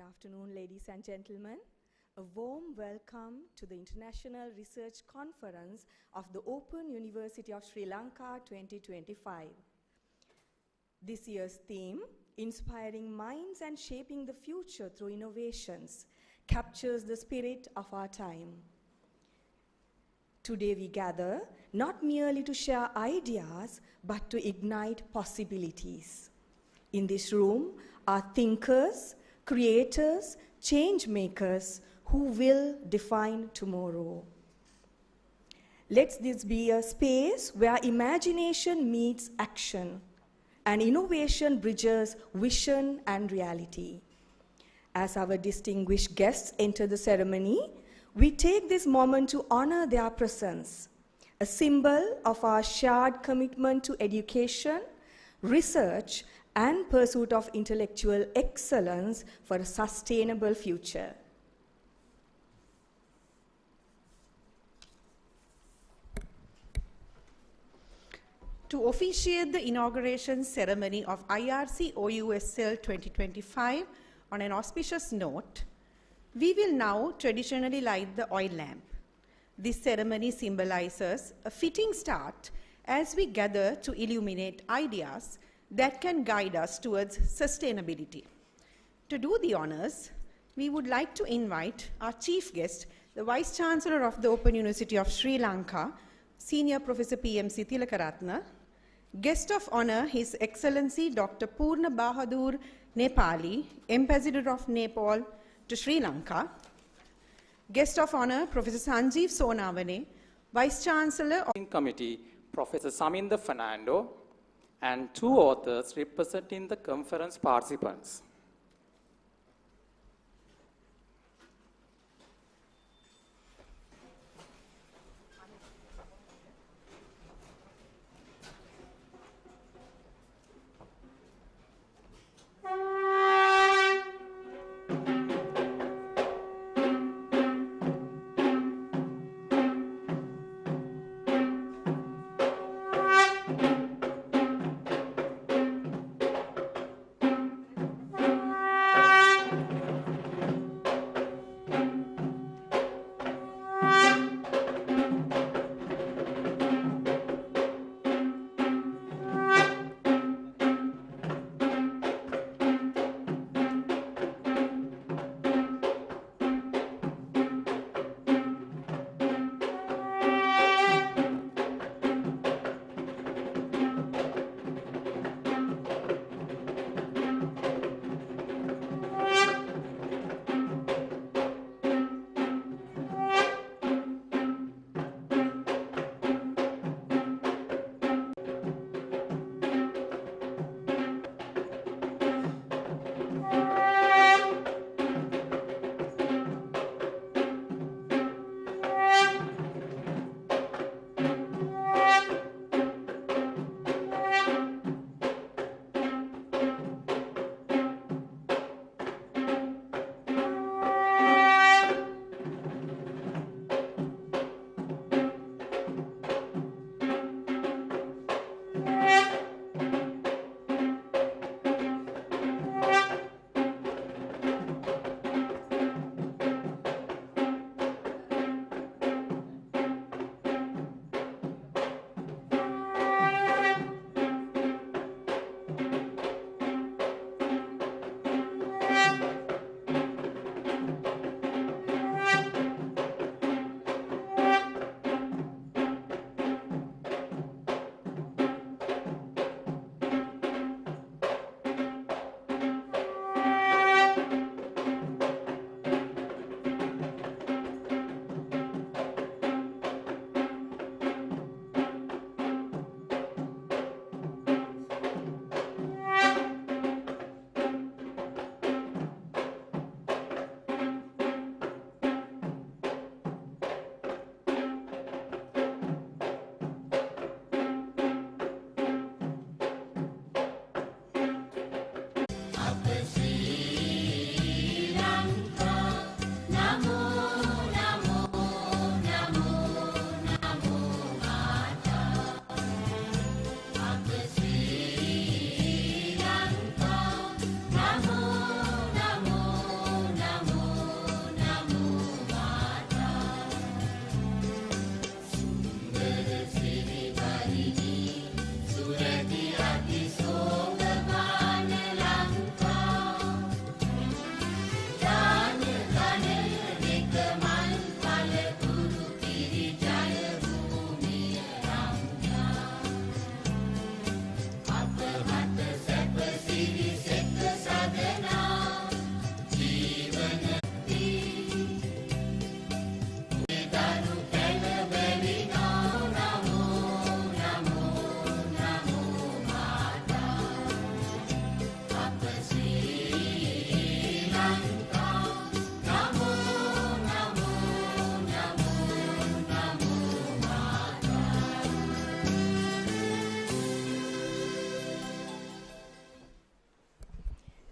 afternoon, ladies and gentlemen. A warm welcome to the International Research Conference of the Open University of Sri Lanka 2025. This year's theme, Inspiring Minds and Shaping the Future Through Innovations, captures the spirit of our time. Today we gather not merely to share ideas, but to ignite possibilities. In this room are thinkers, creators, change makers who will define tomorrow. Let this be a space where imagination meets action and innovation bridges vision and reality. As our distinguished guests enter the ceremony, we take this moment to honor their presence, a symbol of our shared commitment to education, research, and pursuit of intellectual excellence for a sustainable future. To officiate the inauguration ceremony of IRC OUSL 2025 on an auspicious note, we will now traditionally light the oil lamp. This ceremony symbolizes a fitting start as we gather to illuminate ideas that can guide us towards sustainability. To do the honors, we would like to invite our chief guest, the Vice Chancellor of the Open University of Sri Lanka, Senior Professor PMC Tilakaratna, guest of honor, His Excellency Dr. Purna Bahadur Nepali, Ambassador of Nepal to Sri Lanka, guest of honor, Professor Sanjeev Sonavane, Vice Chancellor of Committee, Professor Saminda Fernando, and two authors representing the conference participants.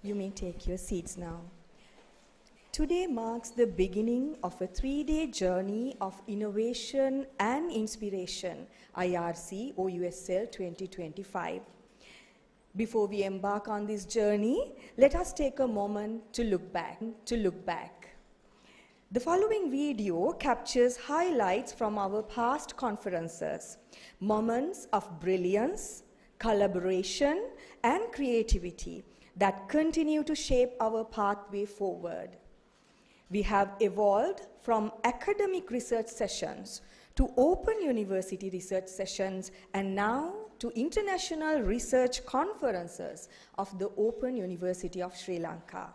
You may take your seats now. Today marks the beginning of a 3-day journey of innovation and inspiration, IRC OUSL 2025. Before we embark on this journey, let us take a moment to look back. The following video captures highlights from our past conferences, moments of brilliance, collaboration, and creativity that continue to shape our pathway forward. We have evolved from academic research sessions to open university research sessions and now to international research conferences of the Open University of Sri Lanka.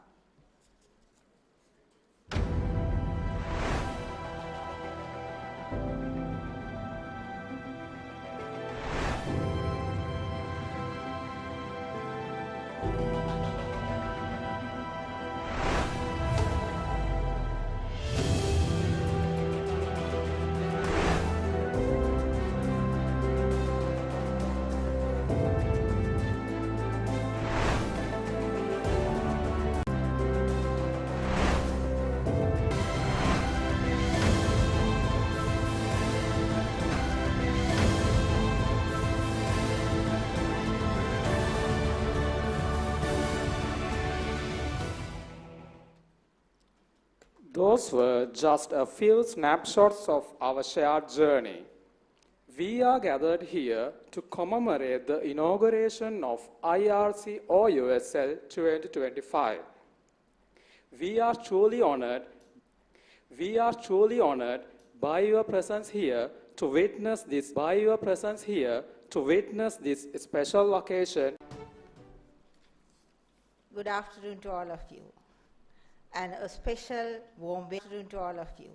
Those were just a few snapshots of our shared journey. We are gathered here to commemorate the inauguration of IRC OUSL 2025. We are truly honored by your presence here to witness this special occasion. Good afternoon to all of you. And a special warm welcome to all of you.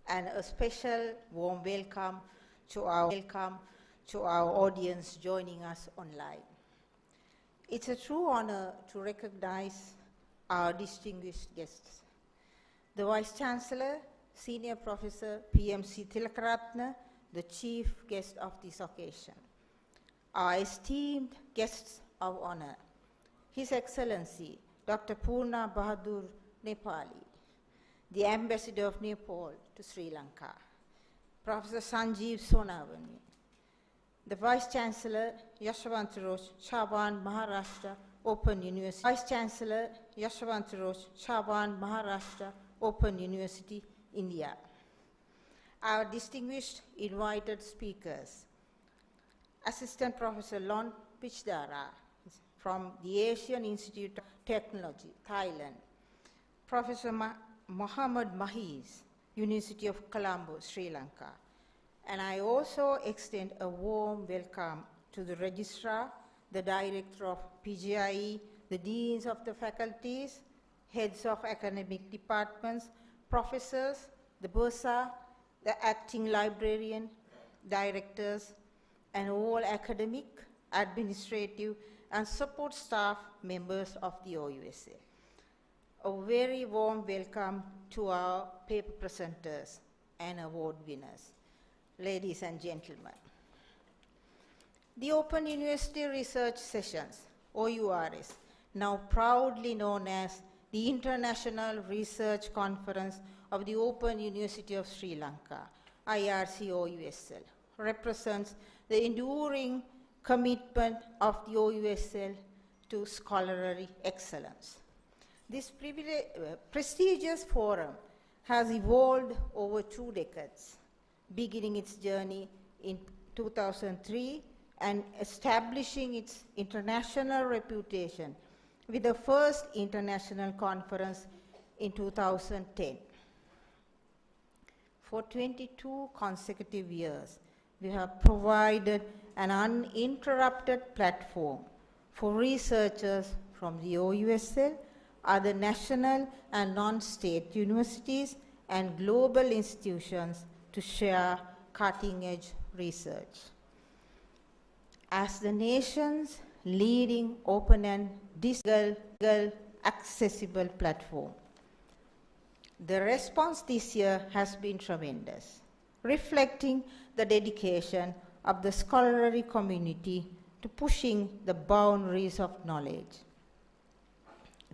And a special warm welcome to our audience joining us online. It's a true honor to recognize our distinguished guests. The Vice Chancellor, Senior Professor PMC Tilakaratne, the chief guest of this occasion. Our esteemed guests of honor, His Excellency, Dr. Purna Bahadur Nepali, the Ambassador of Nepal to Sri Lanka, Professor Sanjeev Sonavani, the Vice Chancellor Yashwantarosh Chavan Maharashtra Open University, Vice Chancellor Yashwantarosh Chavan Maharashtra Open University, India. Our distinguished invited speakers, Assistant Professor Lon Pichdara from the Asian Institute of Technology, Thailand, Professor Mohammad Mahiz, University of Colombo, Sri Lanka. And I also extend a warm welcome to the Registrar, the Director of PGIE, the Deans of the faculties, Heads of academic departments, Professors, the Bursar, the Acting Librarian, Directors, and all academic, administrative, and support staff members of the OUSL. A very warm welcome to our paper presenters and award winners. Ladies and gentlemen, the Open University Research Sessions, OURS, now proudly known as the International Research Conference of the Open University of Sri Lanka, IRC OUSL, represents the enduring commitment of the OUSL to scholarly excellence. This prestigious forum has evolved over 2 decades, beginning its journey in 2003 and establishing its international reputation with the first international conference in 2010. For 22 consecutive years, we have provided an uninterrupted platform for researchers from the OUSL, other national and non-state universities, and global institutions to share cutting-edge research. As the nation's leading open and digital accessible platform, the response this year has been tremendous, reflecting the dedication of the scholarly community to pushing the boundaries of knowledge.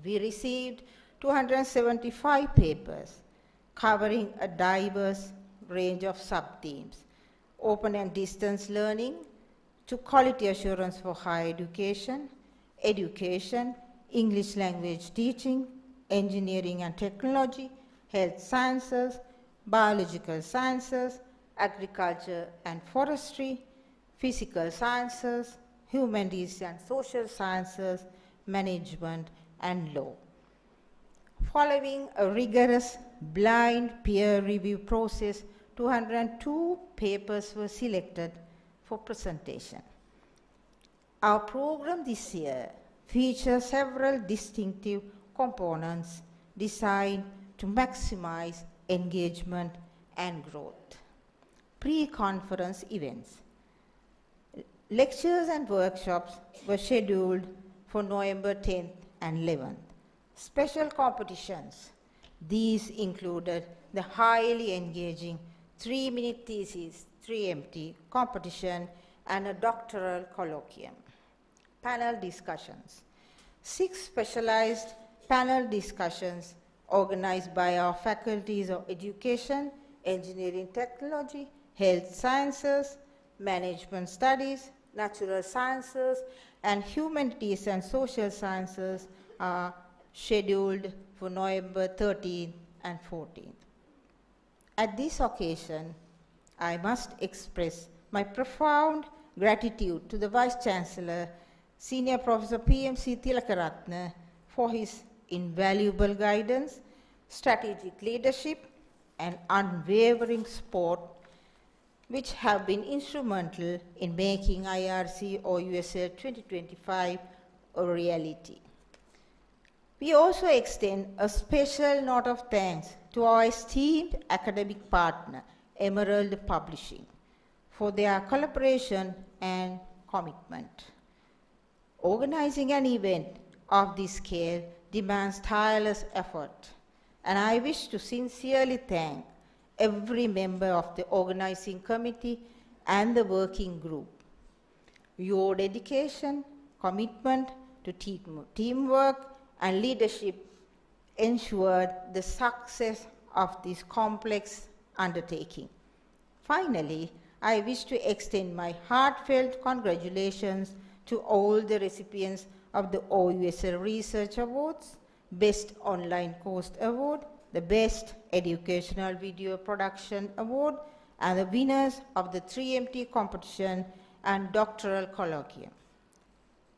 We received 275 papers covering a diverse range of sub-themes, open and distance learning to quality assurance for higher education, English language teaching, engineering and technology, health sciences, biological sciences, agriculture and forestry, physical sciences, humanities and social sciences, management and law. Following a rigorous blind peer review process, 202 papers were selected for presentation. Our program this year features several distinctive components designed to maximize engagement and growth. Pre-conference events. Lectures and workshops were scheduled for November 10th and 11th. Special competitions. These included the highly engaging 3-minute thesis, 3MT competition, and a doctoral colloquium. Panel discussions. 6 specialized panel discussions organized by our faculties of education, engineering technology, health sciences, management studies, natural sciences, and humanities and social sciences are scheduled for November 13th and 14th. At this occasion, I must express my profound gratitude to the Vice Chancellor, Senior Professor PMC Tilakaratne, for his invaluable guidance, strategic leadership, and unwavering support, which have been instrumental in making IRC OUSL 2025 a reality. We also extend a special note of thanks to our esteemed academic partner, Emerald Publishing, for their collaboration and commitment. Organizing an event of this scale demands tireless effort, and I wish to sincerely thank every member of the organizing committee and the working group. Your dedication, commitment to teamwork, and leadership ensured the success of this complex undertaking. Finally, I wish to extend my heartfelt congratulations to all the recipients of the OUSL Research Awards, Best Online Course Award, the Best Educational Video Production Award, and the winners of the 3MT competition and doctoral colloquium.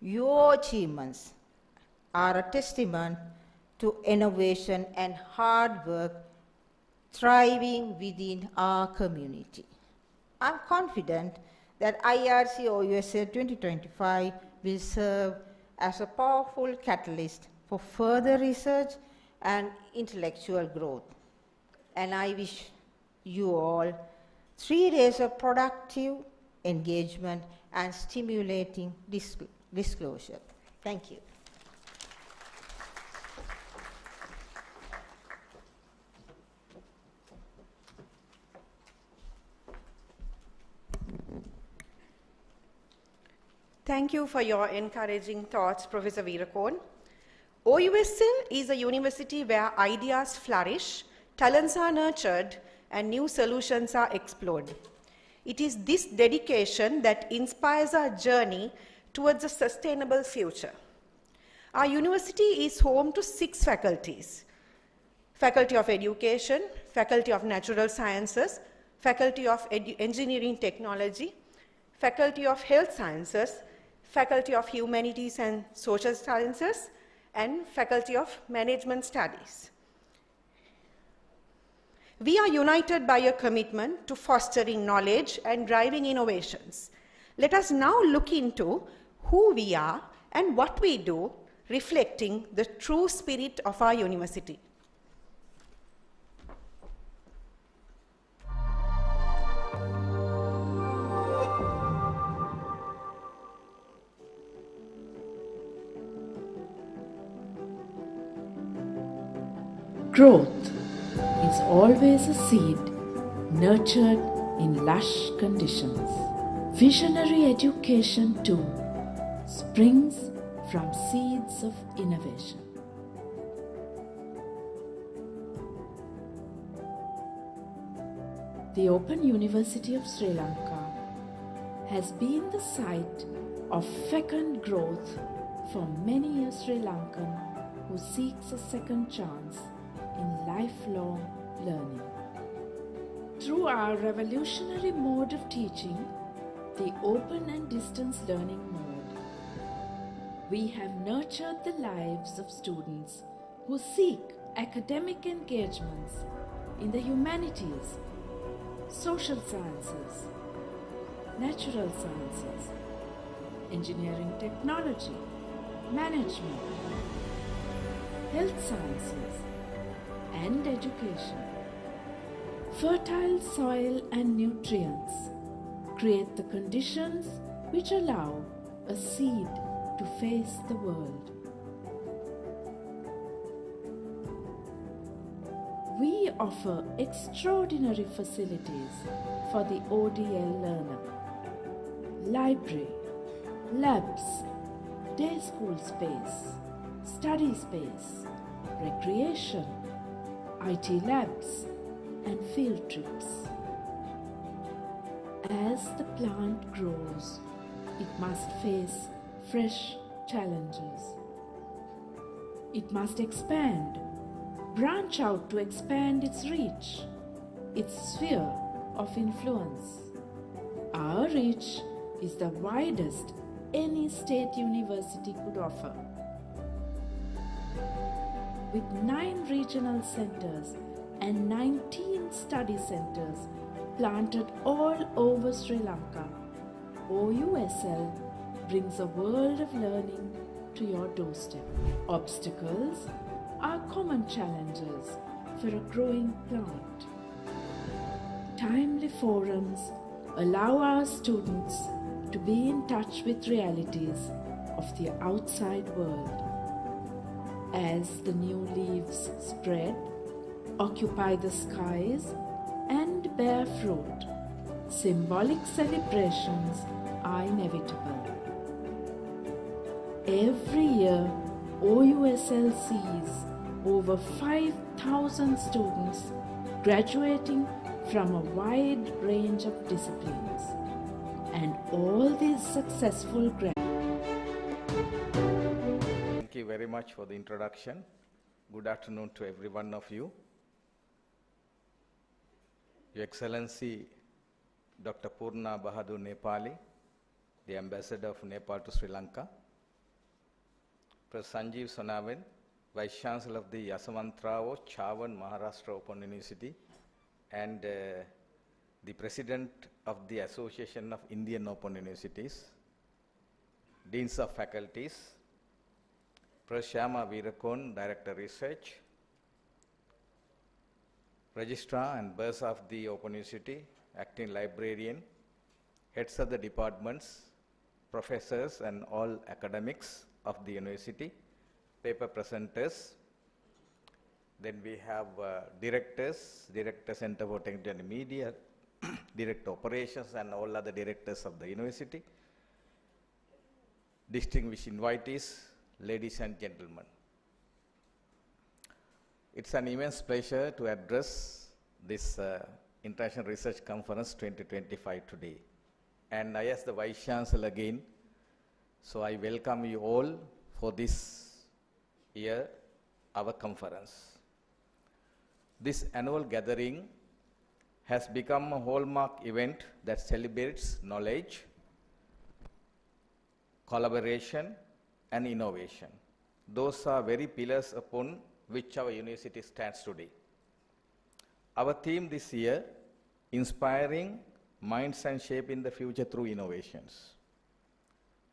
Your achievements are a testament to innovation and hard work thriving within our community. I'm confident that IRC OUSL 2025 will serve as a powerful catalyst for further research and intellectual growth. And I wish you all 3 days of productive engagement and stimulating disclosure. Thank you. Thank you for your encouraging thoughts, Professor Veerakon. OUSL is a university where ideas flourish, talents are nurtured, and new solutions are explored. It is this dedication that inspires our journey towards a sustainable future. Our university is home to 6 faculties: Faculty of Education, Faculty of Natural Sciences, Faculty of Engineering Technology, Faculty of Health Sciences, Faculty of Humanities and Social Sciences, and Faculty of Management Studies. We are united by a commitment to fostering knowledge and driving innovations. Let us now look into who we are and what we do, reflecting the true spirit of our university. Growth is always a seed nurtured in lush conditions. Visionary education too springs from seeds of innovation. The Open University of Sri Lanka has been the site of fecund growth for many a Sri Lankan who seeks a second chance in lifelong learning. Through our revolutionary mode of teaching, the open and distance learning mode, we have nurtured the lives of students who seek academic engagements in the humanities, social sciences, natural sciences, engineering technology, management, health sciences, and education. Fertile soil and nutrients create the conditions which allow a seed to face the world. We offer extraordinary facilities for the ODL learner. Library, labs, day school space, study space, recreation, IT labs, and field trips. As the plant grows, it must face fresh challenges. It must expand, branch out to expand its reach, its sphere of influence. Our reach is the widest any state university could offer. With 9 regional centers and 19 study centers planted all over Sri Lanka, OUSL brings a world of learning to your doorstep. Obstacles are common challenges for a growing plant. Timely forums allow our students to be in touch with realities of the outside world. As the new leaves spread, occupy the skies, and bear fruit, symbolic celebrations are inevitable. Every year, OUSL sees over 5,000 students graduating from a wide range of disciplines. And all these successful graduates. Thank you very much for the introduction. Good afternoon to every one of you. Your Excellency, Dr. Purna Bahadur Nepali, the Ambassador of Nepal to Sri Lanka. Professor Sanjeev Sonavan, Vice Chancellor of the Yasavantrao Chavan Maharashtra Open University, and the President of the Association of Indian Open Universities, Deans of Faculties, Professor Shyama Veerakon, Director Research, Registrar and Bursar of the Open University, Acting Librarian, Heads of the Departments, Professors and all academics of the University, Paper Presenters. Then we have Directors, Director Center for Technology and Media, Director Operations and all other directors of the University, distinguished invitees, ladies and gentlemen. It's an immense pleasure to address this International Research Conference 2025 today. And I ask the Vice Chancellor again, so I welcome you all for this year, our conference. This annual gathering has become a hallmark event that celebrates knowledge, collaboration, and innovation. Those are very pillars upon which our university stands today. Our theme this year, Inspiring Minds and Shaping the Future Through Innovations,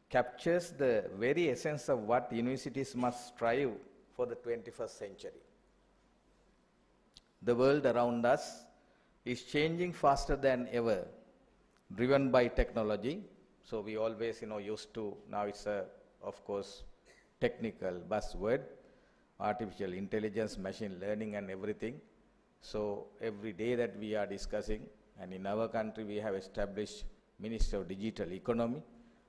captures the very essence of what universities must strive for the 21st century. The world around us is changing faster than ever, driven by technology. So we always, used to, now it's of course, technical buzzword, artificial intelligence, machine learning and everything. So every day that we are discussing, and in our country we have established Ministry of Digital Economy,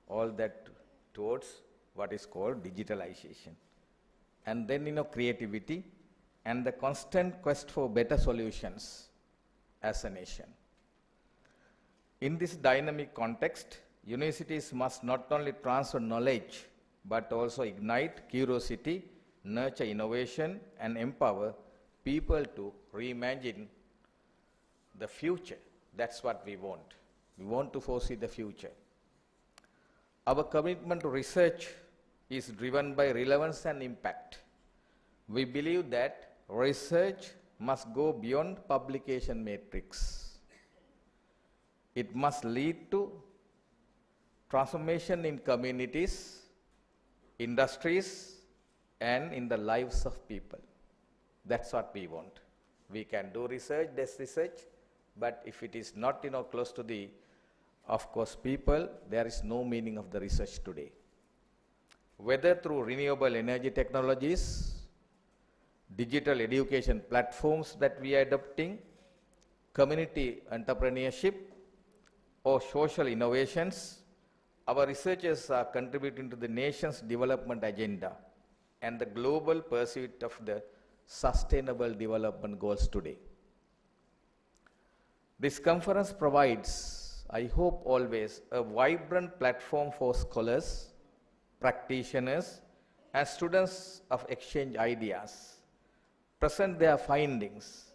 all that towards what is called digitalization. And then, creativity and the constant quest for better solutions as a nation. In this dynamic context, universities must not only transfer knowledge, but also ignite curiosity, nurture innovation, and empower people to reimagine the future. That's what we want. We want to foresee the future. Our commitment to research is driven by relevance and impact. We believe that research must go beyond publication metrics. It must lead to transformation in communities, industries, and in the lives of people. That's what we want. We can do research, desk research, but if it is not, close to the, of course, people, there is no meaning of the research today. Whether through renewable energy technologies, digital education platforms that we are adopting, community entrepreneurship, or social innovations, our researchers are contributing to the nation's development agenda and the global pursuit of the sustainable development goals today. This conference provides, I hope always, a vibrant platform for scholars, practitioners, and students of exchange ideas, present their findings,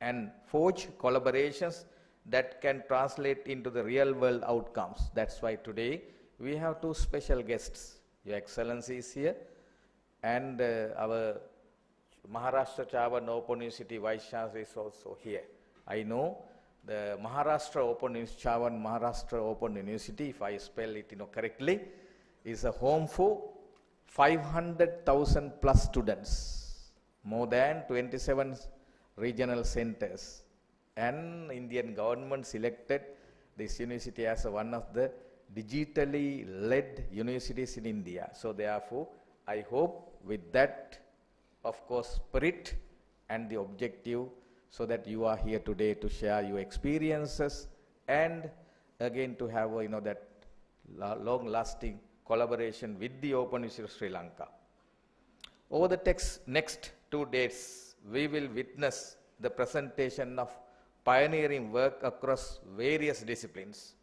and forge collaborations that can translate into the real world outcomes. That's why today we have two special guests. Your Excellency is here, and our Maharashtra Chavan Open University Vice Chancellor is also here. I know the Maharashtra Open Chavan Maharashtra Open University, if I spell it correctly, is a home for 500,000 plus students, more than 27 regional centers, and Indian government selected this university as one of the digitally led universities in India. So therefore, I hope with that, of course, spirit and the objective, so that you are here today to share your experiences and again to have that long-lasting collaboration with the Open University of Sri Lanka. Over the next 2 days, we will witness the presentation of pioneering work across various disciplines,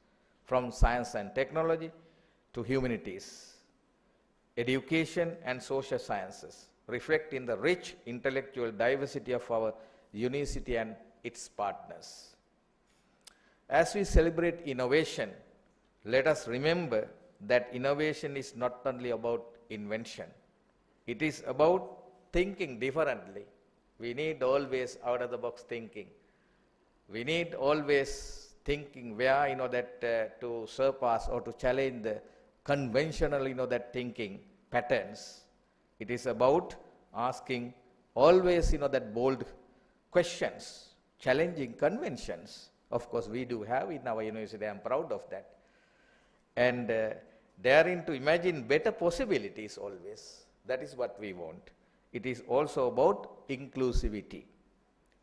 from science and technology to humanities, education and social sciences, reflecting the rich intellectual diversity of our university and its partners. As we celebrate innovation, let us remember that innovation is not only about invention. It is about thinking differently. We need always out-of-the-box thinking. We need always thinking where, that to surpass or to challenge the conventional, that thinking patterns. It is about asking always, that bold questions, challenging conventions. Of course, we do have in our university. I am proud of that. And daring to imagine better possibilities always. That is what we want. It is also about inclusivity,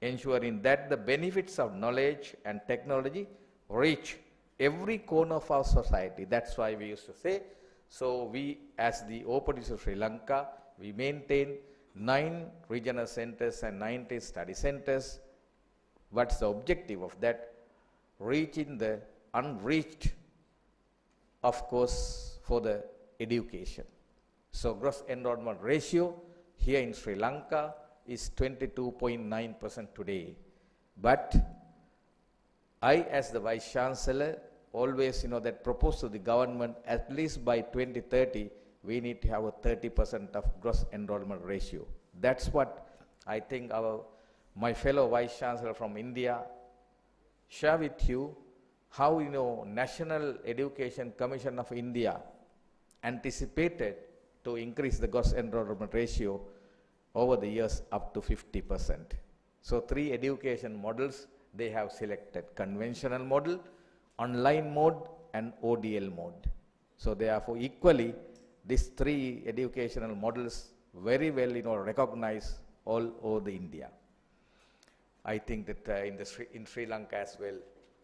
ensuring that the benefits of knowledge and technology reach every corner of our society. That's why we used to say, so we as the Open University of Sri Lanka, we maintain 9 regional centers and 19 study centers. What's the objective of that? Reaching the unreached, of course, for the education. So gross enrollment ratio here in Sri Lanka is 22.9% today. But I, as the Vice Chancellor, always that propose to the government, at least by 2030, we need to have a 30% of gross enrollment ratio. That's what I think my fellow Vice Chancellor from India share with you, how National Education Commission of India anticipated to increase the gross enrollment ratio over the years up to 50%. So 3 education models they have selected: conventional model, online mode, and ODL mode. So therefore equally these 3 educational models very well recognized all over the India. I think that in Sri Lanka as well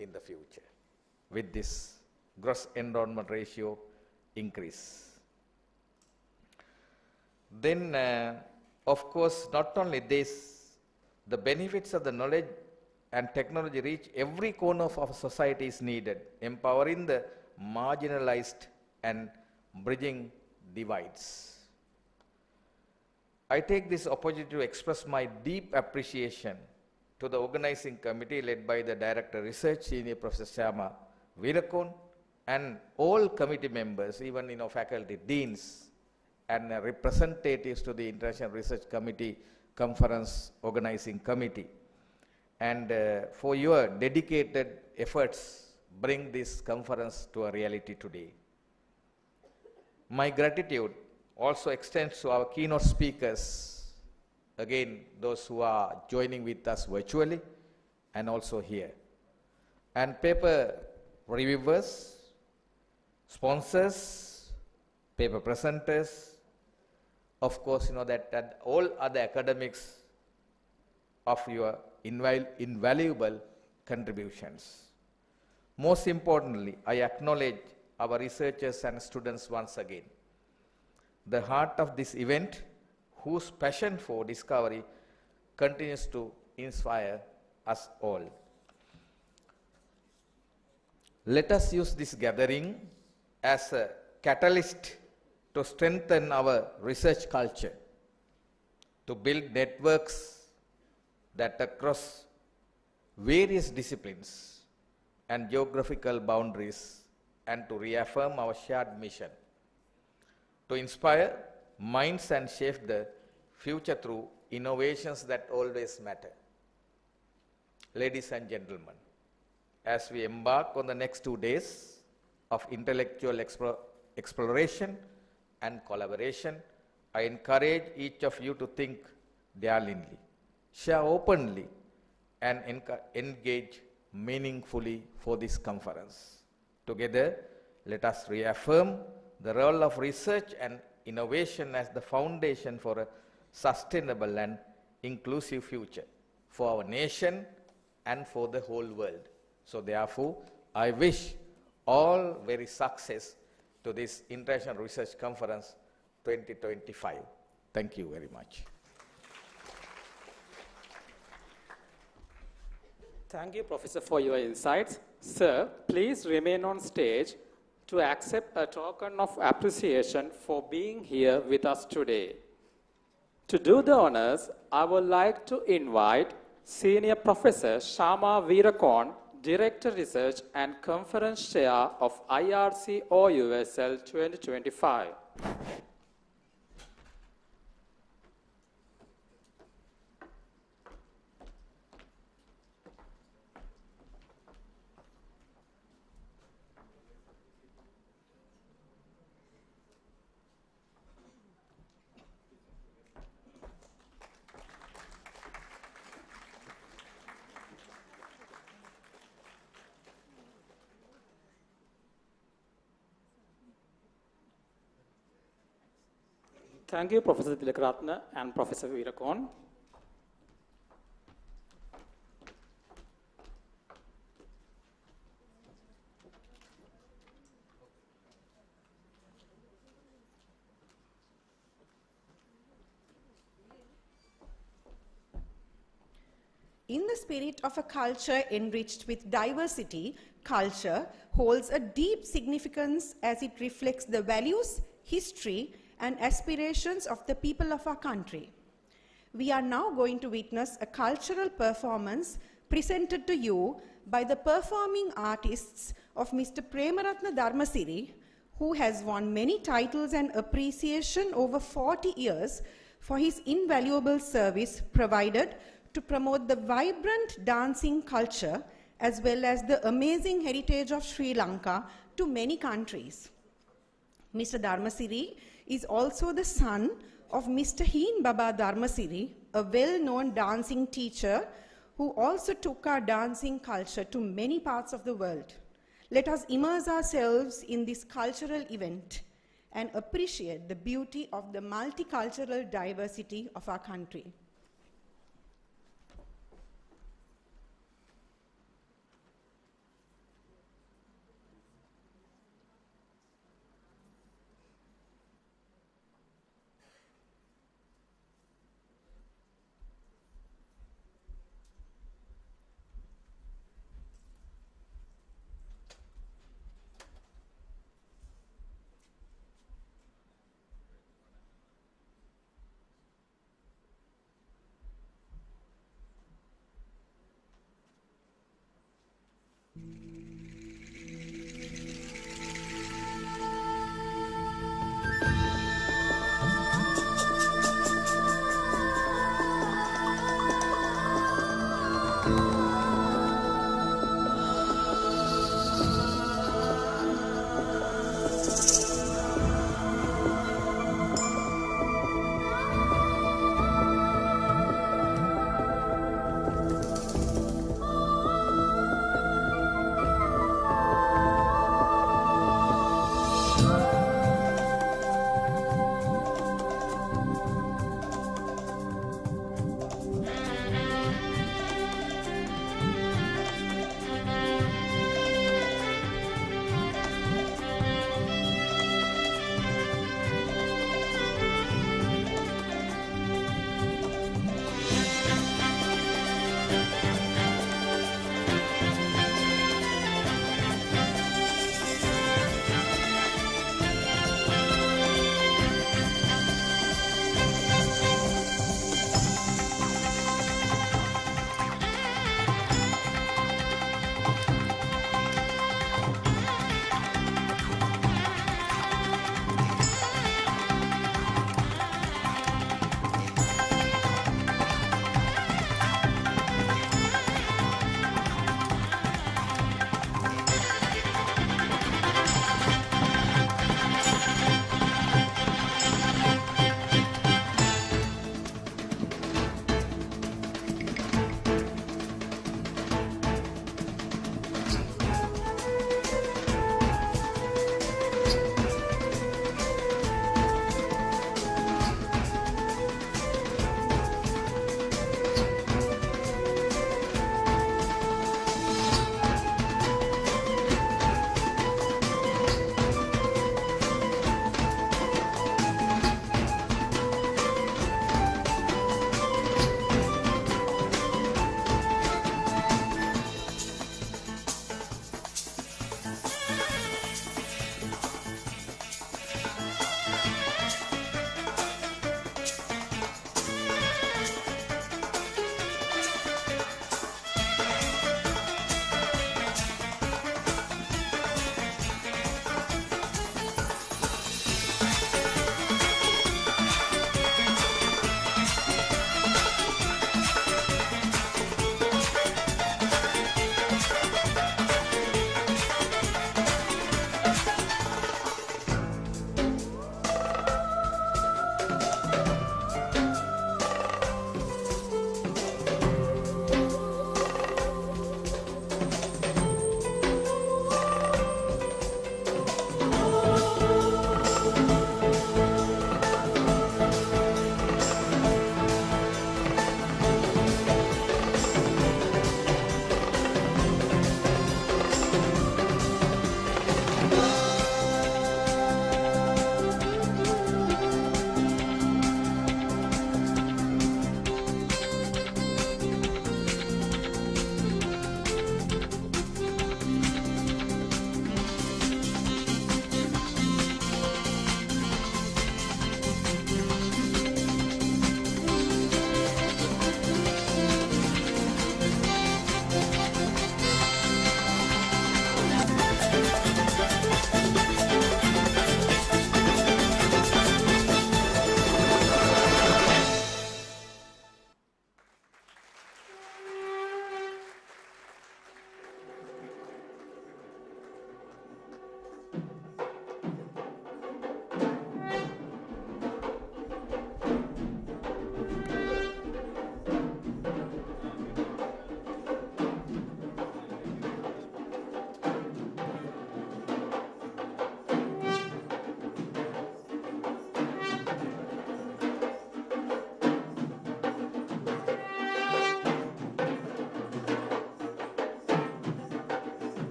in the future, with this gross enrollment ratio increase. Then of course, not only this, the benefits of the knowledge and technology reach every corner of our society is needed, empowering the marginalized and bridging divides. I take this opportunity to express my deep appreciation to the organizing committee led by the Director Research, Senior Professor Syama Veerakon, and all committee members, even faculty, deans, and representatives to the International Research Committee Conference Organizing Committee, and for your dedicated efforts bring this conference to a reality today. My gratitude also extends to our keynote speakers, again those who are joining with us virtually and also here, and paper reviewers, sponsors, paper presenters, of course that all other academics of your invaluable contributions. Most importantly, I acknowledge our researchers and students once again. The heart of this event, whose passion for discovery continues to inspire us all. Let us use this gathering as a catalyst to strengthen our research culture, to build networks that across various disciplines and geographical boundaries, and to reaffirm our shared mission, to inspire minds and shape the future through innovations that always matter. Ladies and gentlemen, as we embark on the next 2 days of intellectual exploration and collaboration, I encourage each of you to think daringly, share openly, and engage meaningfully for this conference. Together, let us reaffirm the role of research and innovation as the foundation for a sustainable and inclusive future for our nation and for the whole world. So therefore, I wish all very success to this International Research Conference 2025. Thank you very much. Thank you, Professor, for your insights. Sir, please remain on stage to accept a token of appreciation for being here with us today. To do the honors, I would like to invite Senior Professor Syama Veerakon, Director Research and Conference Chair of IRC OUSL 2025. Thank you, Professor Tilakaratna and Professor Veerakon. In the spirit of a culture enriched with diversity, culture holds a deep significance as it reflects the values, history, and aspirations of the people of our country. We are now going to witness a cultural performance presented to you by the performing artists of Mr. Premaratna Dharmasiri, who has won many titles and appreciation over 40 years for his invaluable service provided to promote the vibrant dancing culture as well as the amazing heritage of Sri Lanka to many countries. Mr. Dharmasiri is also the son of Mr. Heen Baba Dharmasiri, a well-known dancing teacher who also took our dancing culture to many parts of the world. Let us immerse ourselves in this cultural event and appreciate the beauty of the multicultural diversity of our country.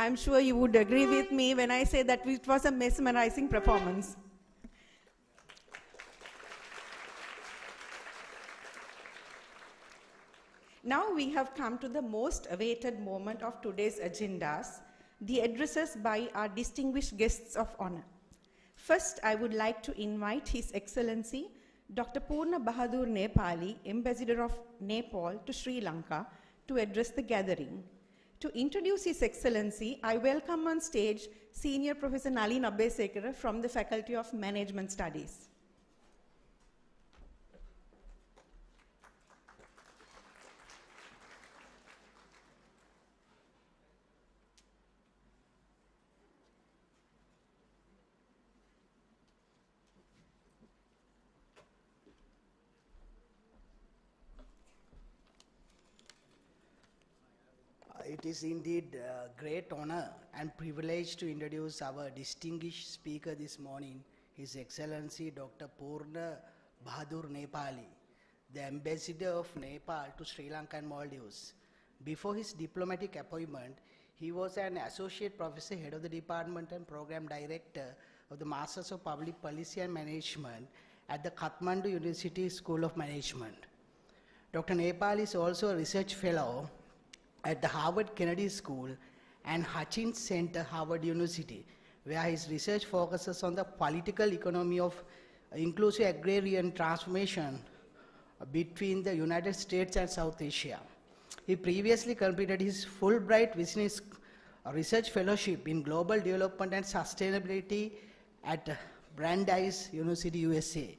I'm sure you would agree with me when I say that it was a mesmerizing performance. Now we have come to the most awaited moment of today's agendas, the addresses by our distinguished guests of honor. First, I would like to invite His Excellency Dr. Purna Bahadur Nepali, Ambassador of Nepal to Sri Lanka, to address the gathering. To introduce His Excellency, I welcome on stage Senior Professor Nalin Abbesekara from the Faculty of Management Studies. It is indeed a great honor and privilege to introduce our distinguished speaker this morning, His Excellency Dr. Purna Bahadur Nepali, the Ambassador of Nepal to Sri Lanka and Maldives. Before his diplomatic appointment, he was an Associate Professor, Head of the Department and Program Director of the Masters of Public Policy and Management at the Kathmandu University School of Management. Dr. Nepal is also a Research Fellow at the Harvard Kennedy School and Hutchins Center, Harvard University, where his research focuses on the political economy of inclusive agrarian transformation between the United States and South Asia. He previously completed his Fulbright Business Research Fellowship in Global Development and Sustainability at Brandeis University, USA.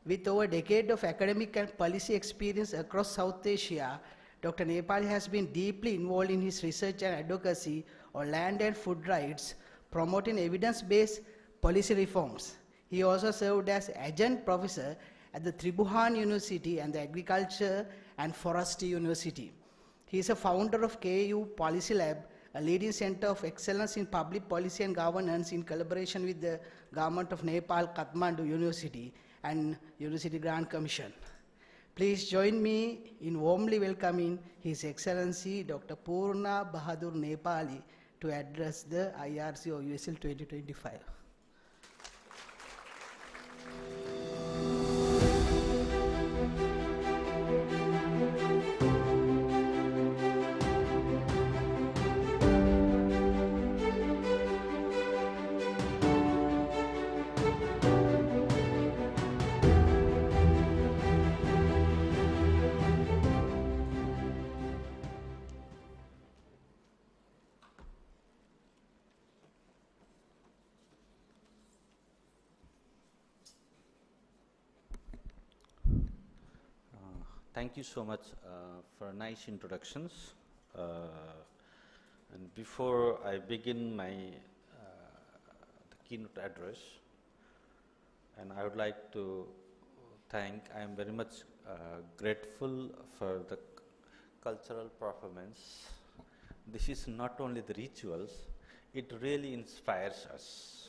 With over a decade of academic and policy experience across South Asia, Dr. Nepal has been deeply involved in his research and advocacy on land and food rights, promoting evidence-based policy reforms. He also served as adjunct professor at the Tribhuvan University and the Agriculture and Forestry University. He is a founder of KU Policy Lab, a leading center of excellence in public policy and governance in collaboration with the Government of Nepal, Kathmandu University, and University Grant Commission. Please join me in warmly welcoming His Excellency Dr. Purna Bahadur Nepali to address the IRC OUSL 2025. Thank you so much for nice introductions. And before I begin my the keynote address, and I would like to thank, I am very much grateful for the cultural performance. This is not only the rituals, it really inspires us.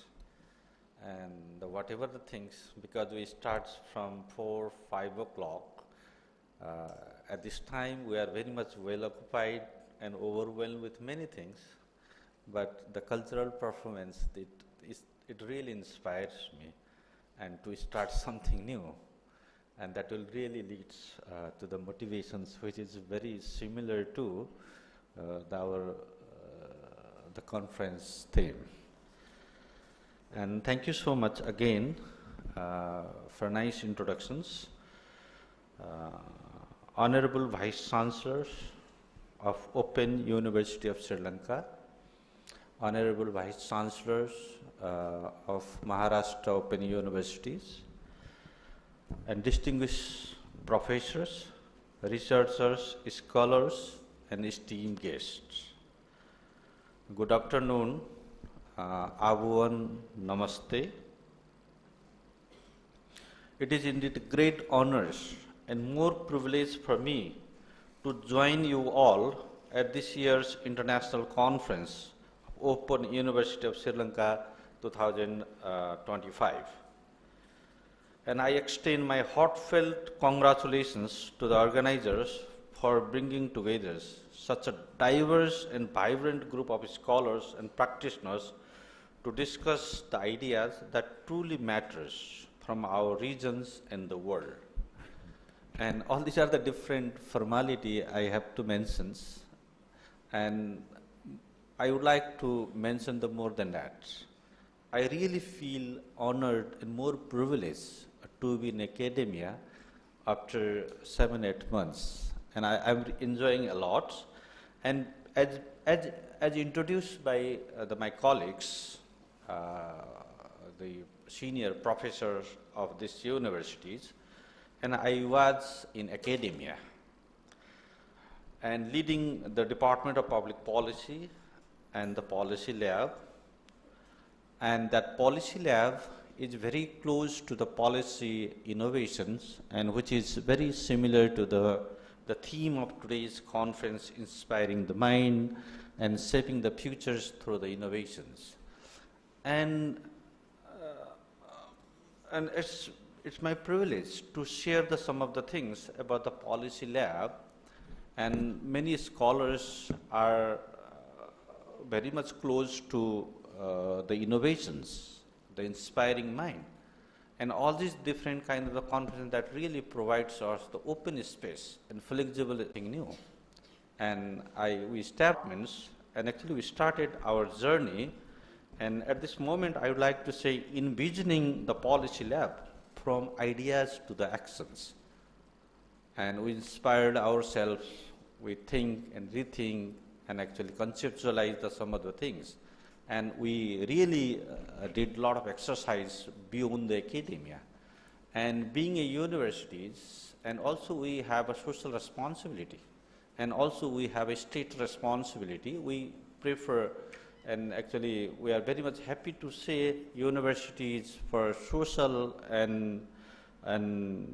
And whatever the things, because we start from 4, 5 o'clock, at this time we are very much well occupied and overwhelmed with many things, but the cultural performance, it really inspires me and to start something new, and that will really lead to the motivations which is very similar to the conference theme. And thank you so much again for nice introductions. Honorable Vice Chancellors of Open University of Sri Lanka, Honorable Vice Chancellors of Maharashtra Open Universities, and distinguished professors, researchers, scholars, and esteemed guests. Good afternoon, Avuan Namaste. It is indeed a great honor and more privilege for me to join you all at this year's International Conference of Open University of Sri Lanka 2025. And I extend my heartfelt congratulations to the organizers for bringing together such a diverse and vibrant group of scholars and practitioners to discuss the ideas that truly matters from our regions and the world. And all these are the different formality I have to mention, and I would like to mention the more than that. I really feel honored and more privileged to be in academia after 7-8 months, and I'm enjoying a lot. And as introduced by my colleagues, the senior professors of these universities, and I was in academia and leading the Department of Public Policy and the Policy Lab. And that Policy Lab is very close to the policy innovations, and which is very similar to the the theme of today's conference, Inspiring the Mind and Shaping the Futures Through the Innovations. And it's my privilege to share some of the things about the Policy Lab, and many scholars are very much close to the innovations, the inspiring mind, and all these different kinds of the conference that really provides us the open space and flexible thing new. And we started our journey, and at this moment I would like to say envisioning the Policy Lab from ideas to the actions. And we inspired ourselves, we think and rethink and actually conceptualize some of the things. And we really did a lot of exercise beyond the academia. And being a universities, and also we have a social responsibility, and also we have a state responsibility. We prefer, and actually we are very much happy to say universities for social and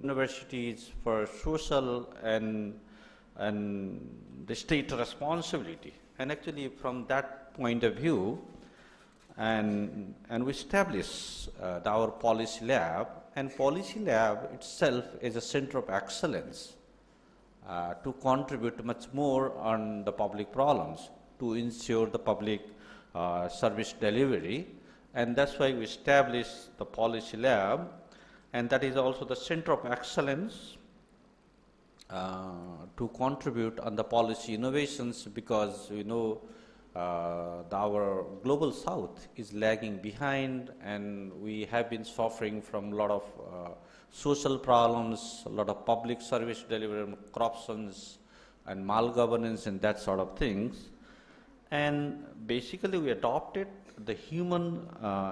universities for social and the state responsibility. And actually from that point of view, and we established our Policy Lab, and Policy Lab itself is a center of excellence to contribute much more on the public problems, to ensure the public service delivery. And that's why we established the Policy Lab, and that is also the center of excellence to contribute on the policy innovations, because we know our global south is lagging behind, and we have been suffering from a lot of social problems, a lot of public service delivery, corruptions and malgovernance and that sort of things. And basically we adopted the human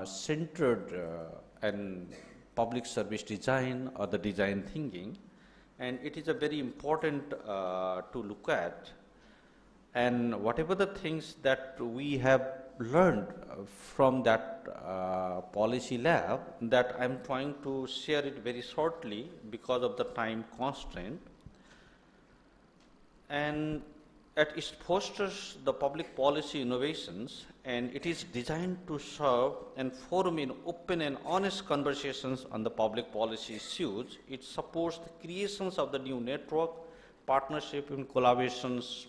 centered and public service design, or the design thinking, and it is a very important to look at. And whatever the things that we have learned from that Policy Lab, that I'm trying to share it very shortly because of the time constraint. And it fosters the public policy innovations, and it is designed to serve and forum in open and honest conversations on the public policy issues. It supports the creations of the new network, partnership and collaborations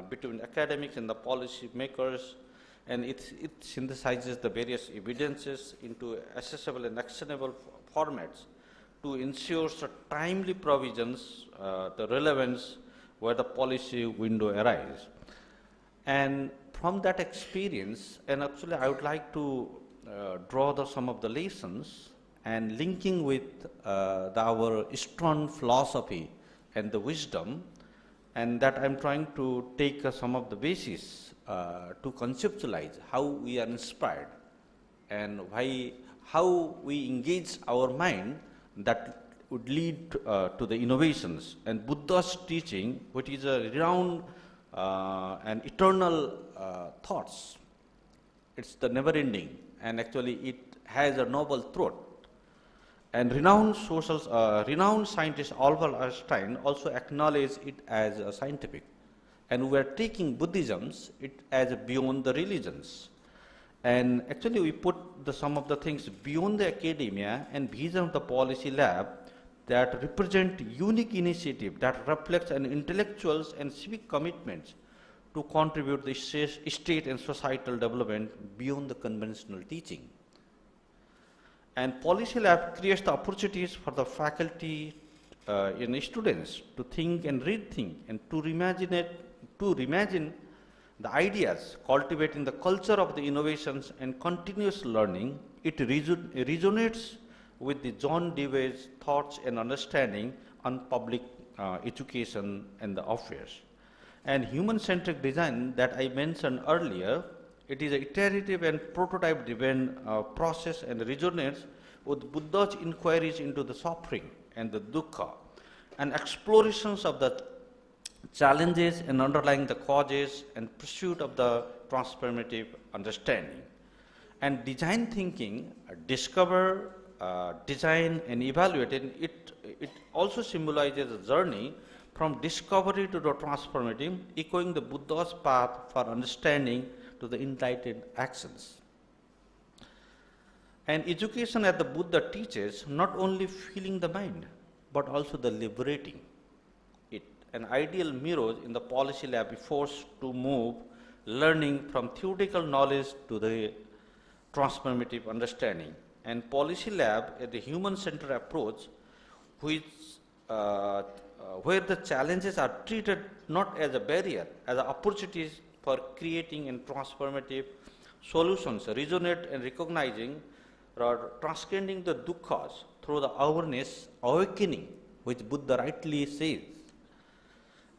between academics and the policy makers, and it synthesizes the various evidences into accessible and actionable formats to ensure the timely provisions, the relevance where the policy window arises. And from that experience, and actually I would like to draw some of the lessons and linking with our strong philosophy and the wisdom, and that I'm trying to take some of the basis to conceptualize how we are inspired and how we engage our mind that would lead to the innovations. And Buddha's teaching, which is a renowned and eternal thoughts, it's the never ending, and actually it has a noble truth. And renowned scientist Albert Einstein also acknowledged it as a scientific. And we are taking Buddhism it as beyond the religions. And actually we put some of the things beyond the academia and vision of the Policy Lab that represent unique initiative that reflects an intellectuals and civic commitments to contribute the state and societal development beyond the conventional teaching. And Policy Lab creates the opportunities for the faculty and students to think and rethink and to reimagine the ideas, cultivating the culture of the innovations and continuous learning. It resonates with the John Dewey's thoughts and understanding on public education and the affairs. And human-centric design that I mentioned earlier, it is an iterative and prototype-driven process and resonates with Buddha's inquiries into the suffering and the dukkha, and explorations of the challenges and underlying the causes and pursuit of the transformative understanding. And design thinking, discover, design and evaluate, and it also symbolizes a journey from discovery to the transformative, echoing the Buddha's path for understanding to the enlightened actions. And education, as the Buddha teaches, not only filling the mind, but also the liberating it. An ideal mirror in the policy lab is forced to move learning from theoretical knowledge to the transformative understanding. And policy lab is the human-centered approach which, where the challenges are treated not as a barrier, as opportunities for creating and transformative solutions, resonate and recognizing or transcending the dukkhas through the awareness, awakening, which Buddha rightly says,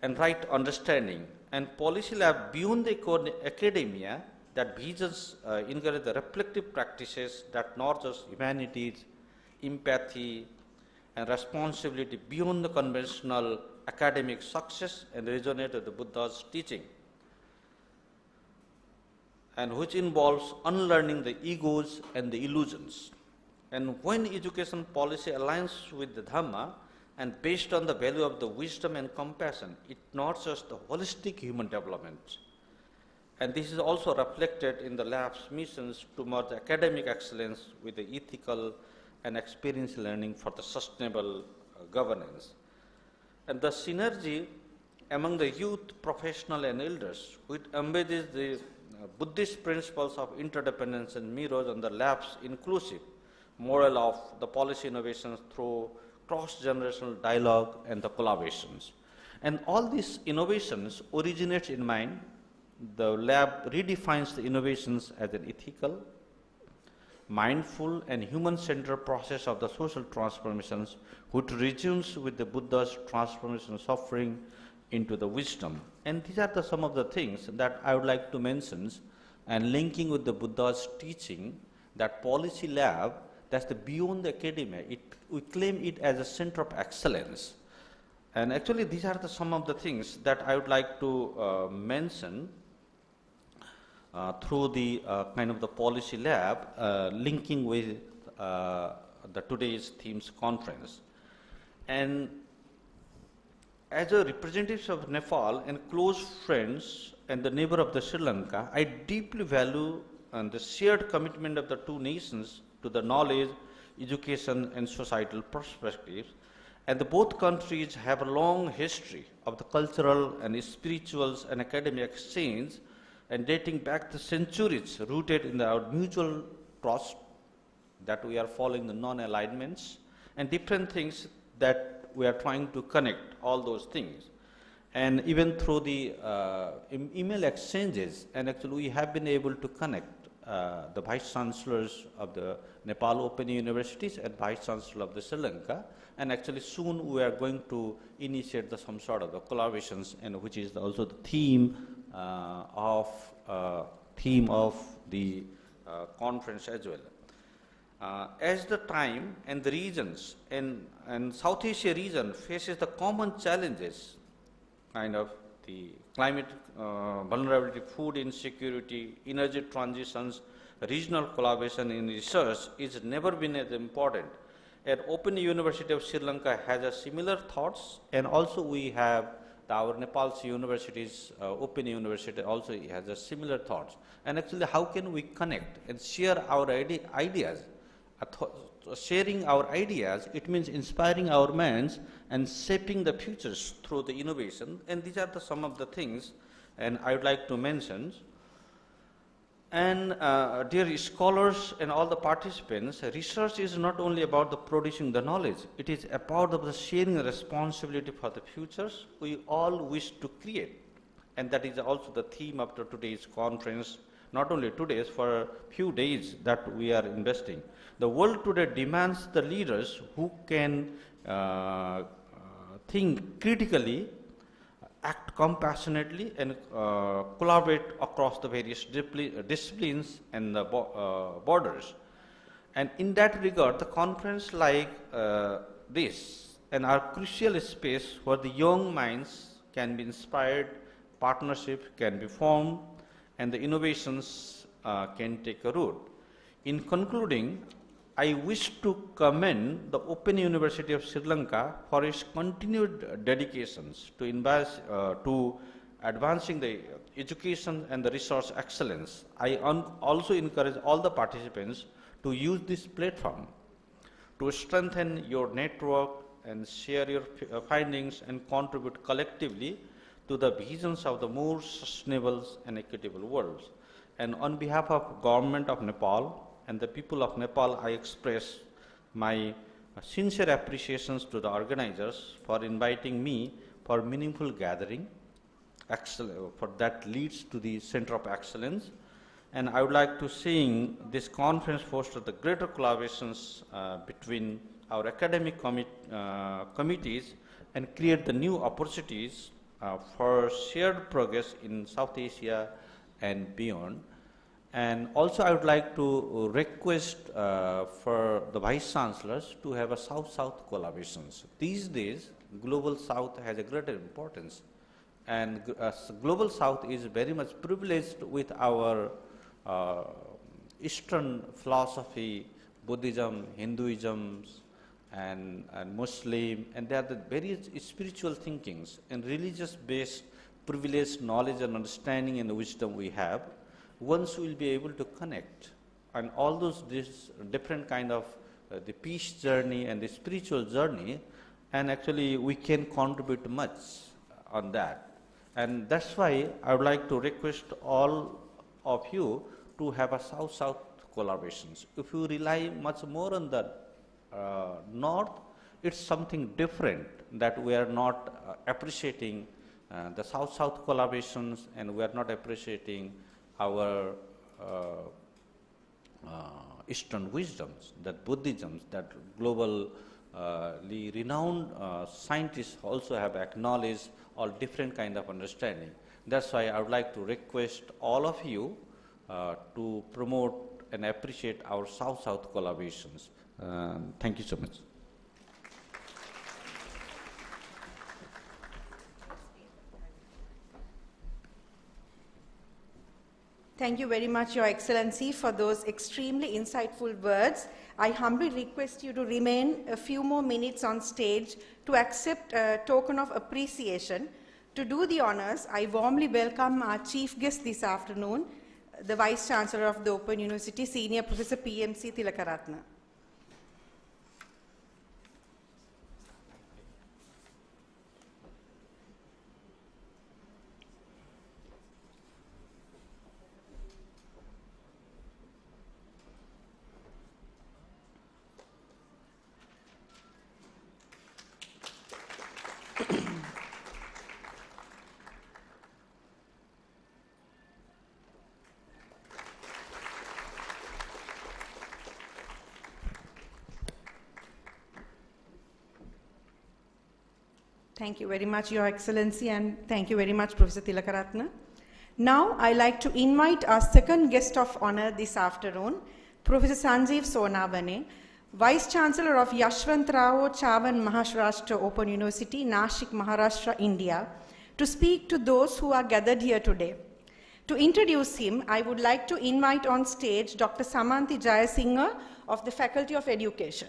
and right understanding. And policy lab beyond the academia that visions encourage the reflective practices that nurtures humanities, empathy, and responsibility beyond the conventional academic success and resonate with the Buddha's teaching, and which involves unlearning the egos and the illusions. And when education policy aligns with the Dhamma and based on the value of the wisdom and compassion, it nurtures the holistic human development. And this is also reflected in the lab's missions to merge academic excellence with the ethical and experiential learning for the sustainable governance. And the synergy among the youth, professional, and elders, which embeds the Buddhist principles of interdependence and mirrors on the lab's inclusive model of the policy innovations through cross-generational dialogue and the collaborations. And all these innovations originate in mind. The lab redefines the innovations as an ethical, mindful, and human-centered process of the social transformations, which resumes with the Buddha's transformation suffering into the wisdom. And these are some of the things that I would like to mention, and linking with the Buddha's teaching that policy lab, that's the beyond the academia, we claim it as a center of excellence. And actually these are some of the things that I would like to mention through the kind of the policy lab, linking with the today's themes conference. And as a representative of Nepal and close friends and the neighbor of the Sri Lanka, I deeply value the shared commitment of the two nations to the knowledge, education, and societal perspectives. And both countries have a long history of the cultural and spiritual and academic exchange, and dating back the centuries, rooted in our mutual trust that we are following the non-alignments and different things that we are trying to connect all those things. And even through the email exchanges, and actually we have been able to connect the Vice Chancellors of the Nepal Open Universities and Vice Chancellor of the Sri Lanka, and actually soon we are going to initiate some sort of the collaborations, and which is also the theme of the conference as well. As the time and the regions and South Asia region faces the common challenges, kind of the climate vulnerability, food insecurity, energy transitions, regional collaboration in research is never been as important. At Open University of Sri Lanka has a similar thoughts, and also we have our Nepal's universities, Open University also has a similar thoughts. And actually how can we connect and share our ideas? Sharing our ideas, it means inspiring our minds and shaping the futures through the innovation. And these are some of the things, and I would like to mention. And dear scholars and all the participants, research is not only about the producing the knowledge, it is about the sharing the responsibility for the futures we all wish to create. And that is also the theme of today's conference, not only today's, for a few days that we are investing. The world today demands the leaders who can think critically, act compassionately, and collaborate across the various disciplines and the borders. And in that regard, the conference like this and our crucial space where the young minds can be inspired, partnership can be formed, and the innovations can take a root. In concluding, I wish to commend the Open University of Sri Lanka for its continued dedications to advancing the education and the resource excellence. I also encourage all the participants to use this platform to strengthen your network and share your findings and contribute collectively to the visions of the more sustainable and equitable world. And on behalf of Government of Nepal and the people of Nepal, I express my sincere appreciations to the organizers for inviting me for meaningful gathering for that leads to the Center of Excellence. And I would like to see this conference foster the greater collaborations between our academic committees and create the new opportunities for shared progress in South Asia and beyond. And also I would like to request for the Vice Chancellors to have a South-South collaborations. These days, Global South has a greater importance. And Global South is very much privileged with our Eastern philosophy, Buddhism, Hinduism, and Muslim, and there are the various spiritual thinkings and religious-based privileged knowledge and understanding and wisdom we have. Once we will be able to connect, and all those different kind of the peace journey and the spiritual journey, and actually we can contribute much on that. And that's why I would like to request all of you to have a South-South collaborations. If you rely much more on the North, it's something different that we are not appreciating the South-South collaborations, and we are not appreciating our Eastern wisdoms, that Buddhism, that globally renowned scientists also have acknowledged all different kind of understanding. That's why I would like to request all of you to promote and appreciate our South-South collaborations. Thank you so much. Thank you very much, Your Excellency, for those extremely insightful words. I humbly request you to remain a few more minutes on stage to accept a token of appreciation. To do the honors, I warmly welcome our chief guest this afternoon, the Vice Chancellor of the Open University, Senior Professor PMC Tilakaratna. Thank you very much, Your Excellency, and thank you very much, Professor Tilakaratna. Now, I'd like to invite our second guest of honor this afternoon, Professor Sanjeev Sonavane, Vice Chancellor of Yashwantrao Chavan Maharashtra Open University, Nashik, Maharashtra, India, to speak to those who are gathered here today. To introduce him, I would like to invite on stage Dr. Samanthi Jayasinghe of the Faculty of Education.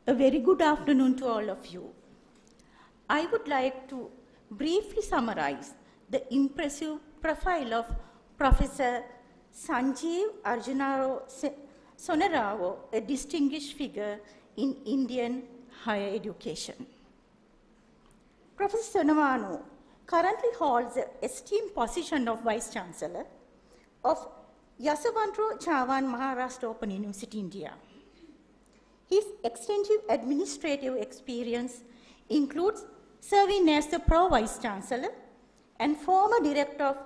A very good afternoon to all of you. I would like to briefly summarize the impressive profile of Professor Sanjeev Arjunarao Sonarao, a distinguished figure in Indian higher education. Professor Sonavano currently holds the esteemed position of Vice Chancellor of Yashwantrao Chavan Maharashtra Open University, India. His extensive administrative experience includes serving as the Pro Vice Chancellor and former Director of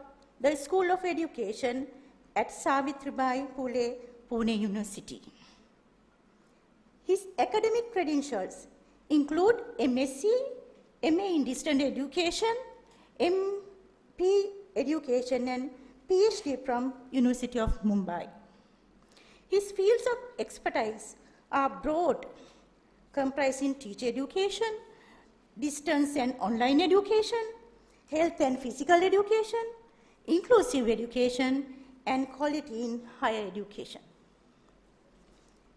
the School of Education at Savitribai Phule, Pune University. His academic credentials include MSc, MA in Distance Education, MP Education, and PhD from University of Mumbai. His fields of expertise are broad, comprising teacher education, distance and online education, health and physical education, inclusive education, and quality in higher education.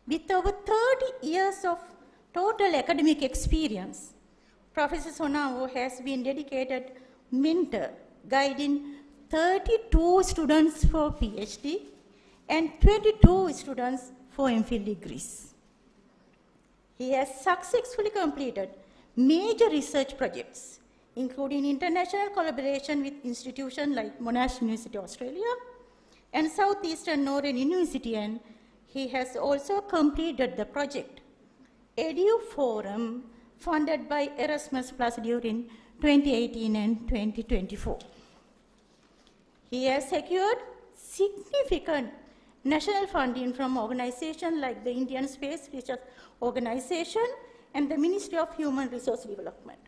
With over 30 years of total academic experience, Professor Sonawo has been dedicated mentor, guiding 32 students for PhD and 22 students for MPhil degrees. He has successfully completed major research projects, including international collaboration with institutions like Monash University, Australia, and Southeastern Northern University, and he has also completed the project Edu Forum, funded by Erasmus Plus during 2018 and 2024. He has secured significant national funding from organizations like the Indian Space Research Organization and the Ministry of Human Resource Development.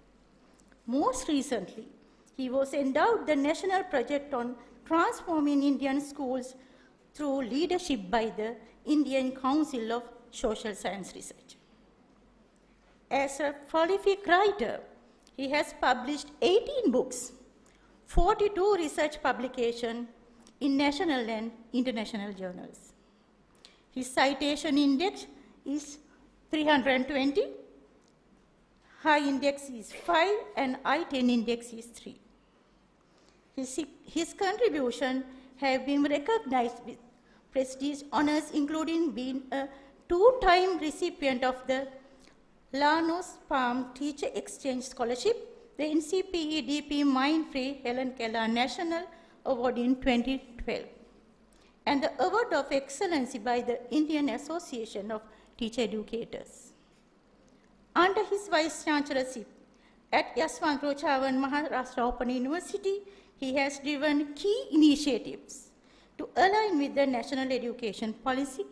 Most recently, he was endowed the national project on transforming Indian schools through leadership by the Indian Council of Social Science Research. As a prolific writer, he has published 18 books, 42 research publications in national and international journals. His citation index is 320, high index is 5, and I-10 index is 3. His contribution have been recognized with prestigious honors, including being a 2-time recipient of the Lanos Palm Teacher Exchange Scholarship, the NCPE-DP Mind-Free Helen Keller National Award in 2012, and the Award of Excellency by the Indian Association of Teacher Educators. Under his Vice-Chancellorship at Yaswantrao Chavan Maharashtra Open University, he has driven key initiatives to align with the national education policy,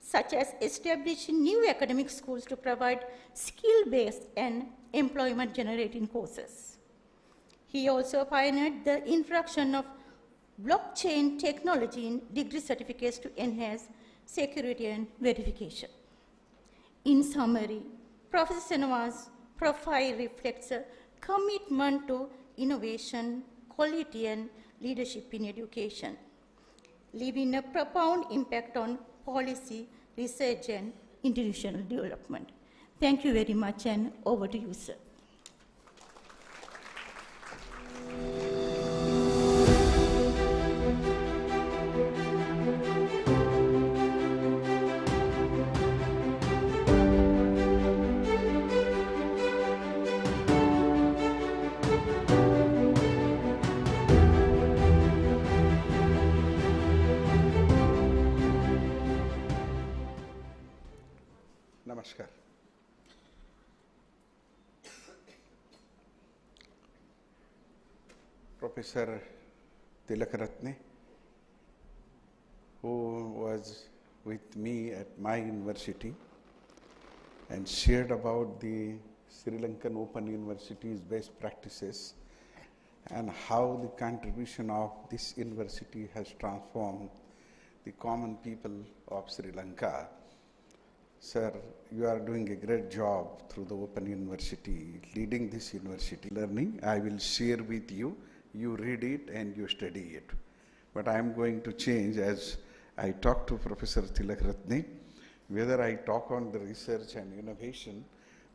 such as establishing new academic schools to provide skill-based and employment-generating courses. He also pioneered the introduction of blockchain technology in degree certificates to enhance security and verification. In summary, Professor Sonawo's profile reflects a commitment to innovation, quality, and leadership in education, leaving a profound impact on policy, research, and institutional development. Thank you very much, and over to you, sir. Namaskar. Professor Tilakaratne, who was with me at my university and shared about the Sri Lankan Open University's best practices and how the contribution of this university has transformed the common people of Sri Lanka. Sir, you are doing a great job through the Open University, leading this university. Learning, I will share with you. You read it and you study it. But I am going to change as I talk to Professor Tilakaratne, whether I talk on the research and innovation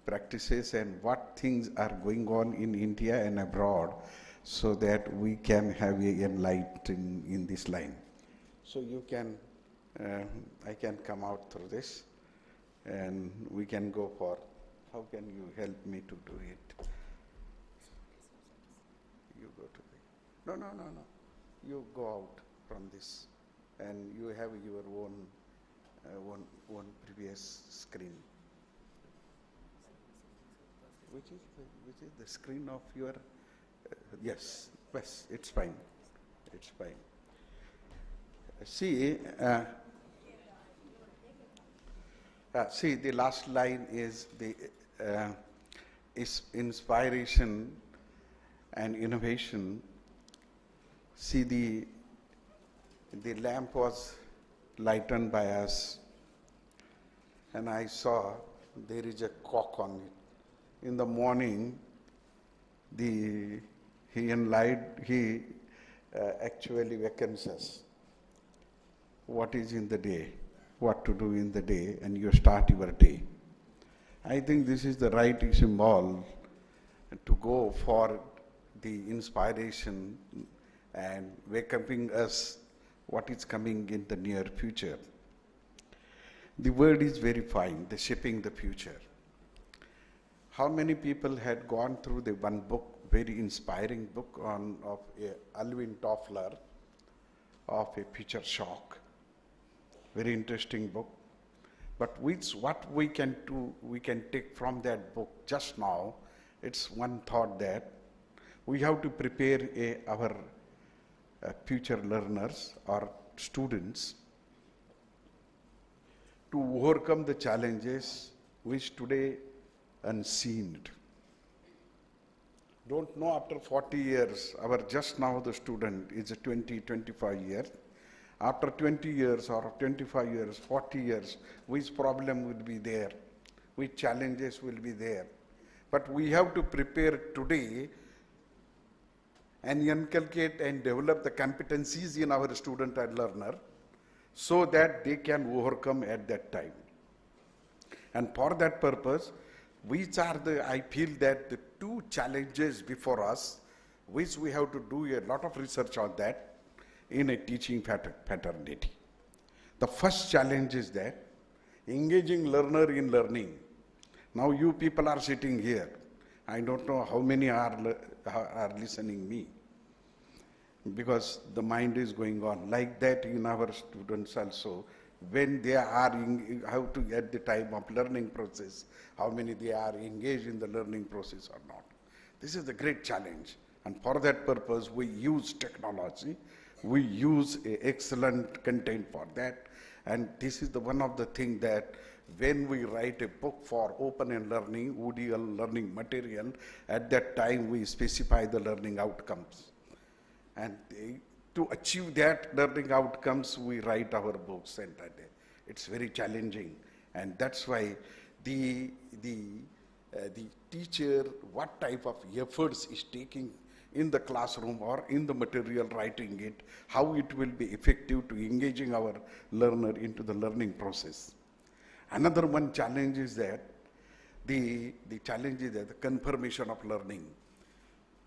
practices and what things are going on in India and abroad, so that we can have a light in this line. So you can, I can come out through this, and we can go for, how can you help me to do it? You go to the, no. You go out from this, and you have your own previous screen. Which is the screen of your, yes, it's fine. It's fine. See, see, the last line is the is inspiration and innovation. See, the the lamp was lightened by us, and I saw there is a cock on it. In the morning, he actually wakens us. What is in the day, what to do in the day, and you start your day. I think this is the right symbol to go for the inspiration and waking us what is coming in the near future. The word is very fine, the shaping the future. How many people had gone through the one book, very inspiring book of Alvin Toffler, of a future shock? Very interesting book. But what we can do, we can take from that book just now, it's one thought that we have to prepare our future learners or students to overcome the challenges which today unseen. Don't know after 40 years, just now the student is a 20, 25 years. After 20 years or 25 years, 40 years, which problem will be there, which challenges will be there. But we have to prepare today and inculcate and develop the competencies in our student and learner so that they can overcome at that time. And for that purpose, which are I feel that the two challenges before us, which we have to do a lot of research on that in a teaching fraternity. The first challenge is that engaging learner in learning. Now you people are sitting here. I don't know how many are listening me, because the mind is going on. Like that in our students also, when they are how to at the time of learning process, how many they are engaged in the learning process or not. This is the great challenge. And for that purpose, we use technology. We use excellent content for that. And this is one of the things that when we write a book for open and learning, ODL learning material, at that time we specify the learning outcomes. And to achieve that learning outcomes, we write our books, and it's very challenging. And that's why the teacher, what type of efforts is taking in the classroom or in the material writing it, how it will be effective to engaging our learner into the learning process. Another one challenge is that the confirmation of learning.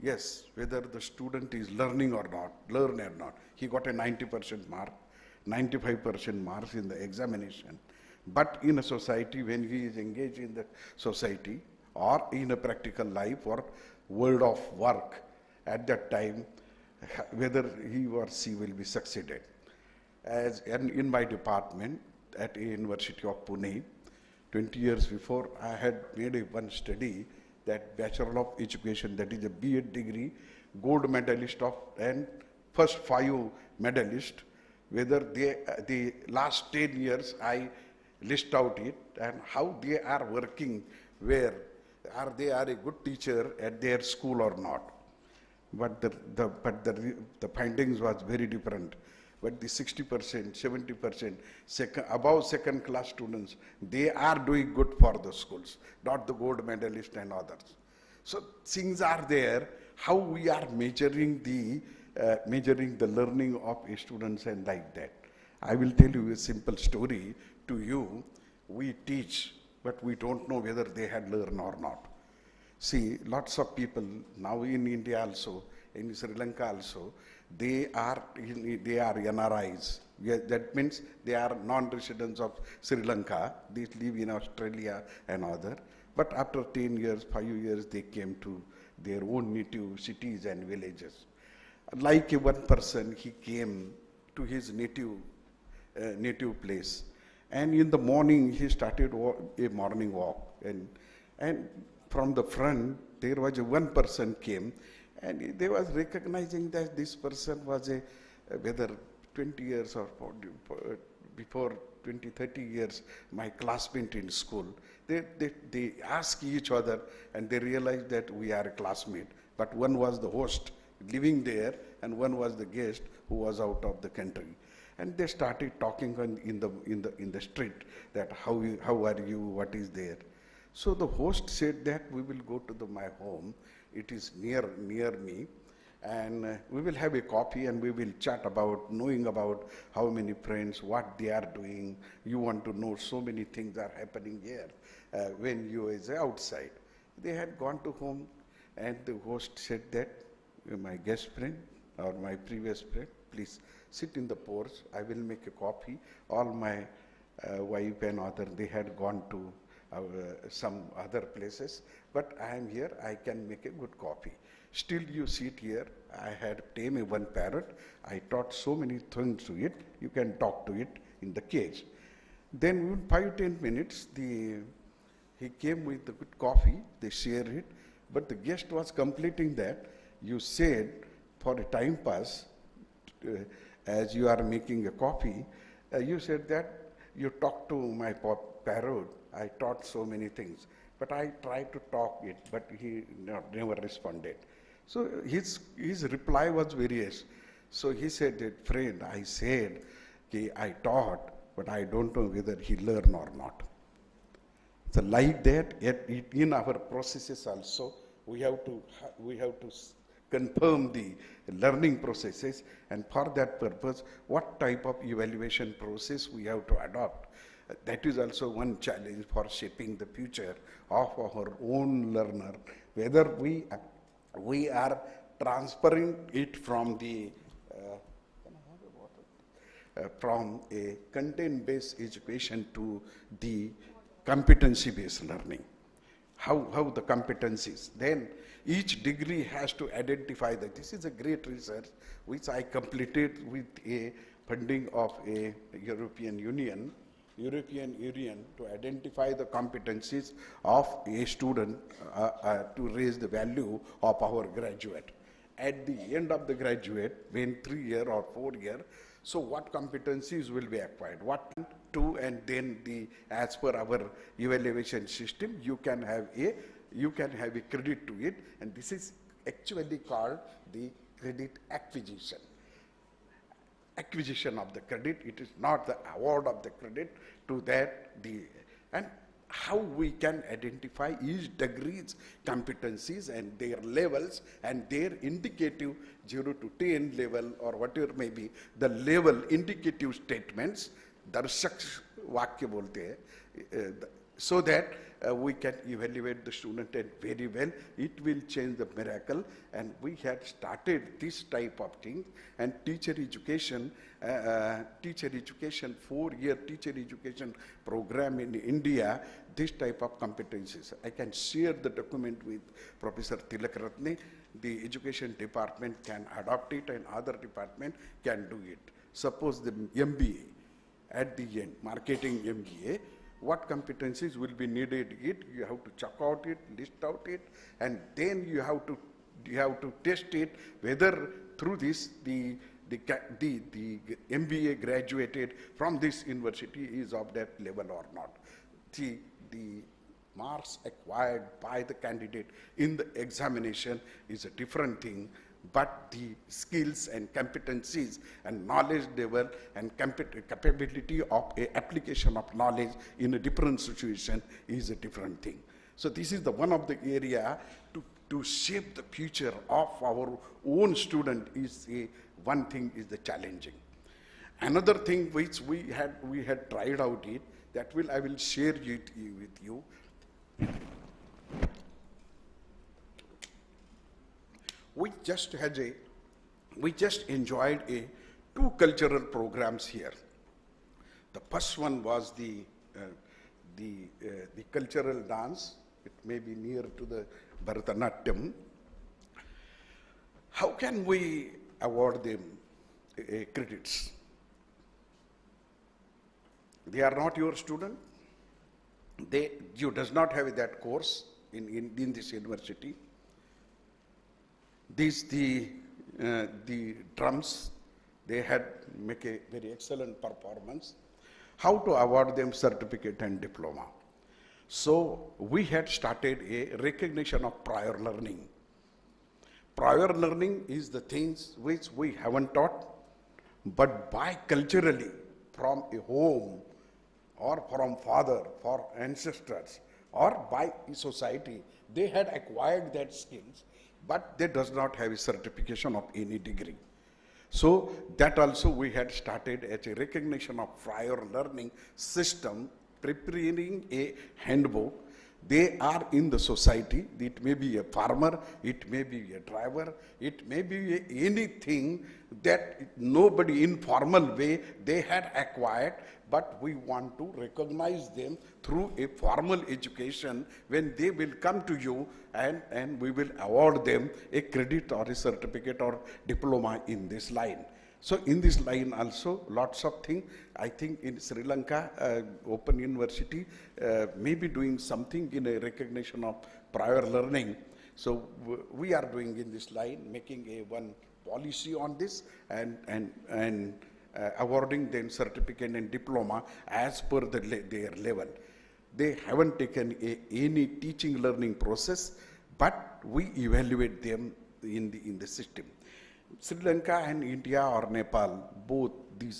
Yes, whether the student is learning or not, he got a 90% mark, 95% marks in the examination. But in a society, when he is engaged in the society or in a practical life or world of work, at that time, whether he or she will be succeeded. And in my department at a University of Pune, 20 years before, I had made one study that Bachelor of Education, that is a B.Ed degree, gold medalist and first 5 medalists, whether the last 10 years I list out it and how they are working, where they are a good teacher at their school or not. But the findings was very different. But the 60%, 70%, above second class students, they are doing good for the schools, not the gold medalist and others. So things are there, how we are measuring the learning of students and like that. I will tell you a simple story to you. We teach, but we don't know whether they had learned or not. See, lots of people now in India also, in Sri Lanka also, they are NRIs. That means they are non-residents of Sri Lanka. They live in Australia and other. But after 10 years, 5 years, they came to their own native cities and villages. Like one person, he came to his native place. And in the morning, he started a morning walk. And from the front, there was one person came, and they was recognizing that this person was whether 20 years or before 20, 30 years, my classmate in school. They ask each other, and they realized that we are a classmate. But one was the host, living there, and one was the guest who was out of the country. And they started talking in the street that how are you, what is there. So the host said that we will go to my home. It is near me, and we will have a coffee and we will chat about knowing about how many friends, what they are doing. You want to know so many things are happening here when you is outside. They had gone to home, and the host said that my guest friend or my previous friend, please sit in the porch. I will make a coffee. All my wife and other, they had gone to some other places, but I am here. I can make a good coffee. Still, you sit here. I had tamed one parrot. I taught so many things to it. You can talk to it in the cage. Then, in 5-10 minutes, he came with the good coffee. They shared it, but the guest was completing that. You said, for a time pass, as you are making a coffee, you said that you talked to my parrot. I taught so many things, but I tried to talk it, but he never responded. So his reply was various. So he said that, friend, I said, I taught, but I don't know whether he learned or not. So like that, yet in our processes also, we have to confirm the learning processes, and for that purpose, what type of evaluation process we have to adopt. That is also one challenge for shaping the future of our own learner, whether we are transferring it from from a content-based education to the competency-based learning. How the competencies. Then each degree has to identify that. This is a great research which I completed with a funding of a European Union to identify the competencies of a student to raise the value of our graduate. At the end of the graduate, when 3 year or 4 year, so what competencies will be acquired? What to, and then as per our evaluation system, you can have a credit to it, and this is actually called the credit acquisition. Acquisition of the credit, it is not the award of the credit to that. And how we can identify each degree's competencies and their levels and their indicative 0 to 10 level or whatever may be the level indicative statements, darshak vakya bolte hai, so that we can evaluate the student very well. It will change the miracle, and we had started this type of thing. And teacher education, 4-year teacher education program in India, this type of competencies. I can share the document with Professor Tilak Ratne. The education department can adopt it, and other department can do it. Suppose the MBA, at the end, marketing MBA, what competencies will be needed? You have to check out it, list out it, and then you have to test it whether through this the MBA graduated from this university is of that level or not. The marks acquired by the candidate in the examination is a different thing, but the skills and competencies and knowledge level and capability of a application of knowledge in a different situation is a different thing. So this is one of the area to shape the future of our own student is one thing is the challenging. Another thing which we had tried out it, I will share it with you. We just enjoyed 2 cultural programs here. The first one was the cultural dance. It may be near to the Bharatanatyam. How can we award them credits? They are not your student. You does not have that course in this university. The drums, they had make a very excellent performance. How to award them certificate and diploma? So we had started a recognition of prior learning. prior learning is the things which we haven't taught, but by culturally from a home or from father, for ancestors, or by society, they had acquired that skills, but they does not have a certification of any degree. So that also we had started as a recognition of prior learning system, preparing a handbook. They are in the society. It may be a farmer, it may be a driver, it may be anything that nobody in formal way they had acquired, but we want to recognize them through a formal education when they will come to you, and we will award them a credit or a certificate or diploma in this line. So in this line also, lots of things. I think in Sri Lanka, Open University may be doing something in a recognition of prior learning. So we are doing in this line, making a one policy on this and awarding them certificate and diploma as per their level. They haven't taken any teaching learning process, but we evaluate them in the system. Sri Lanka and India or Nepal, both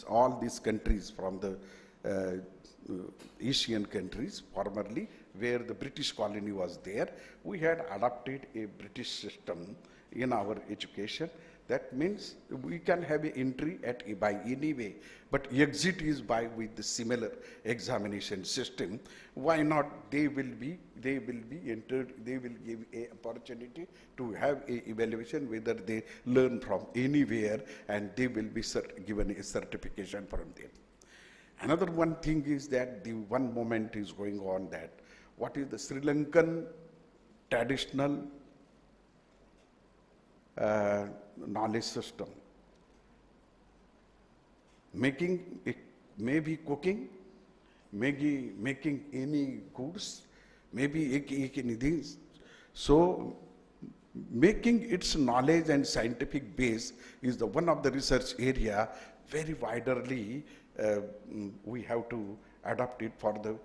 all these countries from the Asian countries formerly, where the British colony was there, we had adopted a British system in our education. That means we can have an entry by any way, but exit is with the similar examination system. Why not? They will be entered. They will give a opportunity to have a evaluation whether they learn from anywhere, and they will be given a certification from them. Another one thing is that the one moment is going on that what is the Sri Lankan traditional knowledge system. Making it, maybe cooking, maybe making any goods, maybe anything. So making its knowledge and scientific base is the one of the research area very widely we have to adopt it for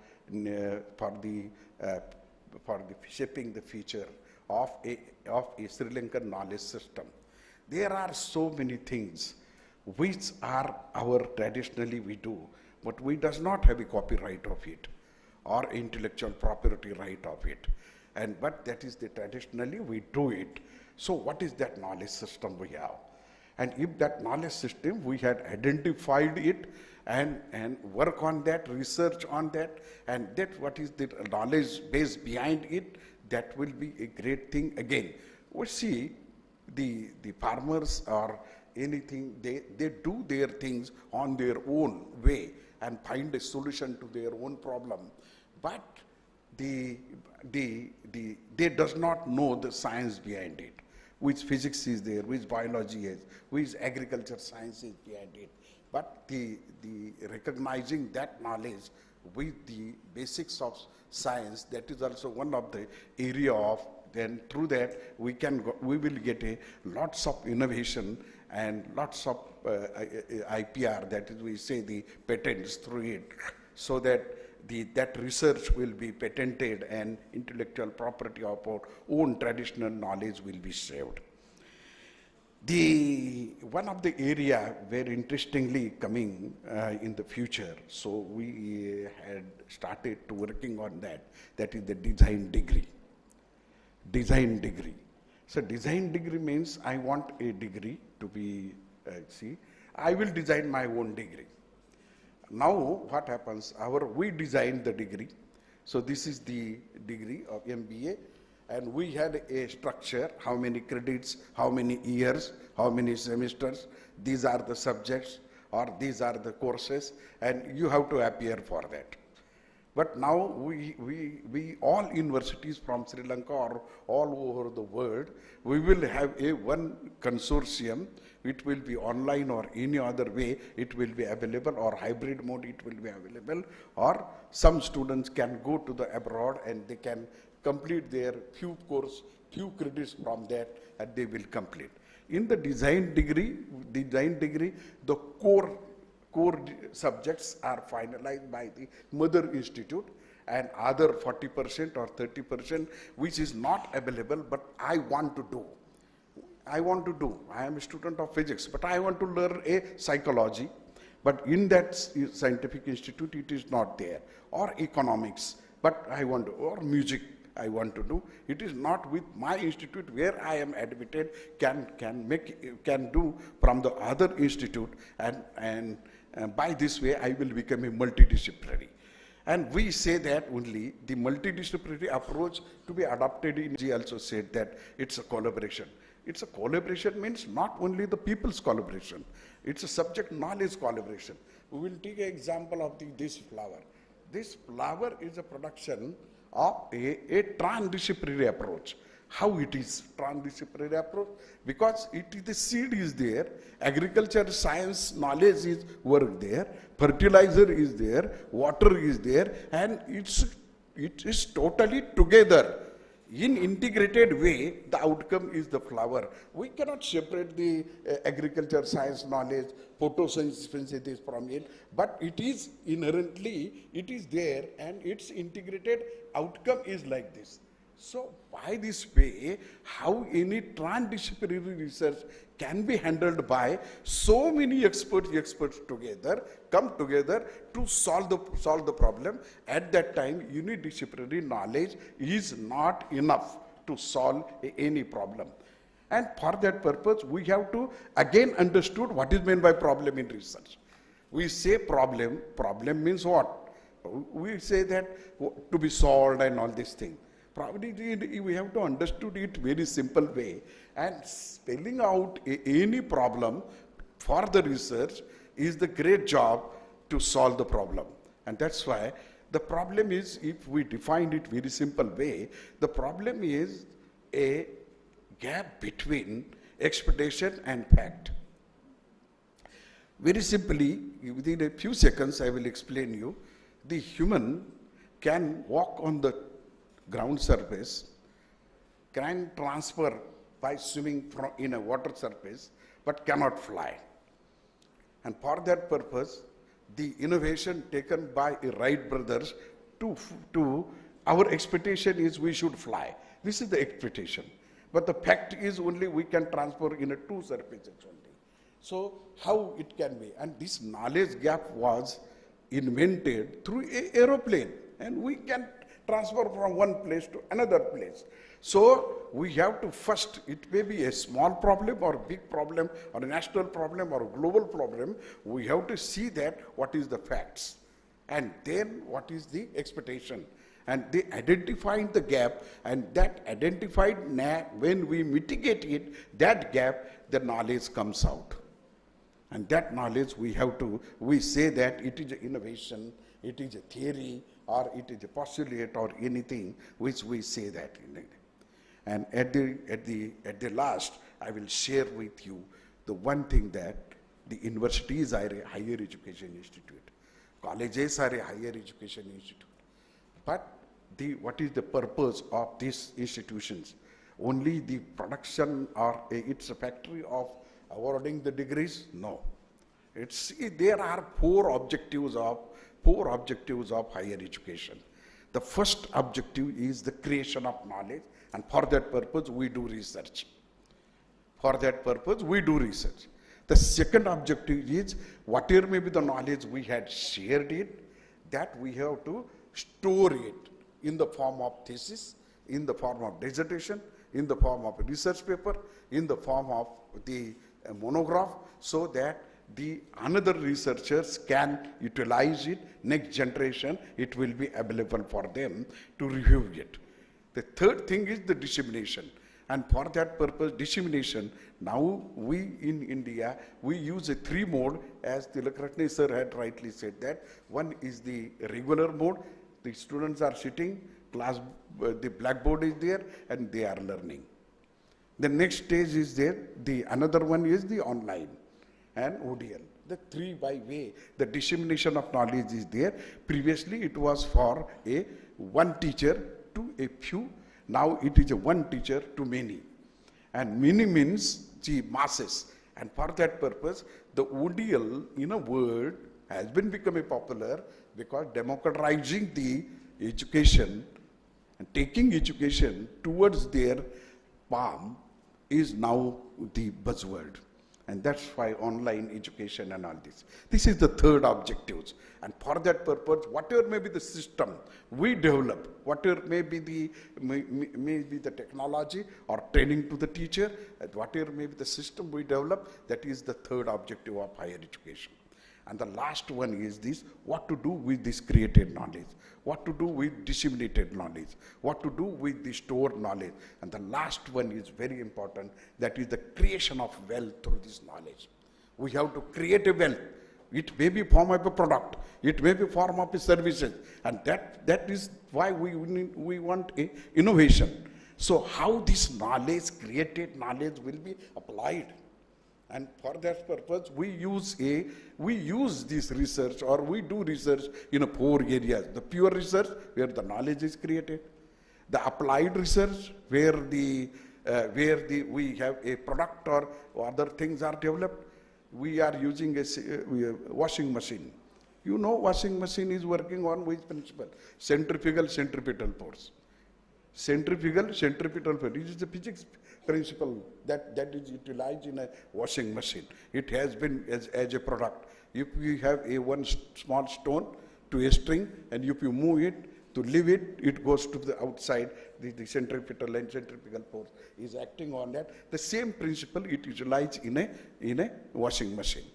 shaping the future of a Sri Lankan knowledge system. There are so many things which are our traditionally we do, but we does not have a copyright of it or intellectual property right of it. But that is the traditionally we do it. So what is that knowledge system we have? And if that knowledge system we had identified it and work on that, research on that, and that what is the knowledge base behind it, that will be a great thing. Again, we see the farmers or anything, they do their things on their own way and find a solution to their own problem. But they does not know the science behind it, which physics is there, which biology is, which agriculture science is behind it. But the recognizing that knowledge with the basics of science, that is also one of the area of, then through that we will get lots of innovation and lots of IPR, that is we say the patents through it, so that that research will be patented and intellectual property of our own traditional knowledge will be saved. One of the area very interestingly coming in the future, so we had started to working on that is the design degree. Design degree. So design degree means I want a degree to be, I will design my own degree. Now what happens, we design the degree. So this is the degree of MBA, and we had a structure, how many credits, how many years, how many semesters, these are the subjects or these are the courses, and you have to appear for that. But now we all universities from Sri Lanka or all over the world, we will have one consortium. It will be online or any other way, it will be available, or hybrid mode it will be available, or some students can go to the abroad and they can complete their few credits from that, and they will complete. In the design degree, the core subjects are finalized by the mother institute, and other 40% or 30%, which is not available, but I want to do. I want to do. I am a student of physics, but I want to learn a psychology. But in that scientific institute, it is not there. Or economics, but I want to, or music, I want to do. It is not with my institute where I am admitted, can do from the other institute, and by this way I will become a multidisciplinary. And we say that only the multidisciplinary approach to be adopted in G also said that it's a collaboration. It's a collaboration means not only the people's collaboration, it's a subject knowledge collaboration. We will take an example of this flower. This flower is a production of a transdisciplinary approach. How it is transdisciplinary approach? Because the seed is there, agriculture, science, knowledge is work there, fertilizer is there, water is there, and it is totally together. In integrated way, the outcome is the flower. We cannot separate the agriculture, science, knowledge, photosynthesis from it, but it is inherently, it is there, and its integrated outcome is like this. So by this way, how any transdisciplinary research can be handled by so many experts together, come together to solve the problem. At that time, unidisciplinary knowledge is not enough to solve any problem. And for that purpose, we have to again understood what is meant by problem in research. We say problem means what? We say that to be solved and all these things. Probably we have to understood it very simple way, and spelling out any problem for the research is the great job to solve the problem. And that's why the problem is, if we define it very simple way, the problem is a gap between expectation and fact. Very simply, within a few seconds I will explain you. The human can walk on the ground surface, can transfer by swimming in a water surface, but cannot fly. And for that purpose, the innovation taken by Wright brothers to our expectation is we should fly. This is the expectation. But the fact is only we can transfer in a two surfaces only. So how it can be? And this knowledge gap was invented through an aeroplane, and we can transfer from one place to another place. So we have to first, it may be a small problem or a big problem or a national problem or a global problem, we have to see that what is the facts and then what is the expectation. And they identified the gap, and that identified, when we mitigate it, that gap, the knowledge comes out. And that knowledge we say that it is an innovation, it is a theory, or it is a postulate, or anything which we say that in it. And at the last, I will share with you the one thing that the universities are a higher education institute, colleges are a higher education institute. But what is the purpose of these institutions? Only the production, or it's a factory of awarding the degrees? No. There are four objectives of higher education. The first objective is the creation of knowledge, and for that purpose we do research. The second objective is whatever may be the knowledge we had shared it, that we have to store it in the form of thesis, in the form of dissertation, in the form of a research paper, in the form of the monograph, so that the another researchers can utilize it, next generation, it will be available for them to review it. The third thing is the dissemination. And for that purpose, dissemination, now we in India, we use a three mode, as Tilakratne sir had rightly said that. One is the regular mode, the students are sitting, class, the blackboard is there, and they are learning. The next stage is there, another one is the online and ODL. The three by way, the dissemination of knowledge is there. Previously it was for one teacher to a few, now it is a one teacher to many. And many means the masses. And for that purpose, the ODL in a word has been becoming popular because democratizing the education and taking education towards their palm is now the buzzword. And that's why online education and all this. This is the third objectives. And for that purpose, whatever may be the system we develop, whatever may be the technology or training to the teacher, whatever may be the system we develop, that is the third objective of higher education. And the last one is this: what to do with this created knowledge, what to do with disseminated knowledge, what to do with the stored knowledge. And the last one is very important, that is the creation of wealth through this knowledge. We have to create a wealth. It may be form of a product, it may be form of a services, and that is why we want a innovation. So how this knowledge, created knowledge, will be applied? And for that purpose, we use this research, or we do research in 4 areas. The pure research, where the knowledge is created. The applied research, where we have a product or other things are developed. We are using a washing machine. You know, washing machine is working on which principle? Centrifugal force. Centrifugal force. This is the physics principle that is utilized in a washing machine. It has been as a product. If you have one small stone to a string, and if you move it to leave it, it goes to the outside. The centrifugal force is acting on that. The same principle it utilized in a washing machine.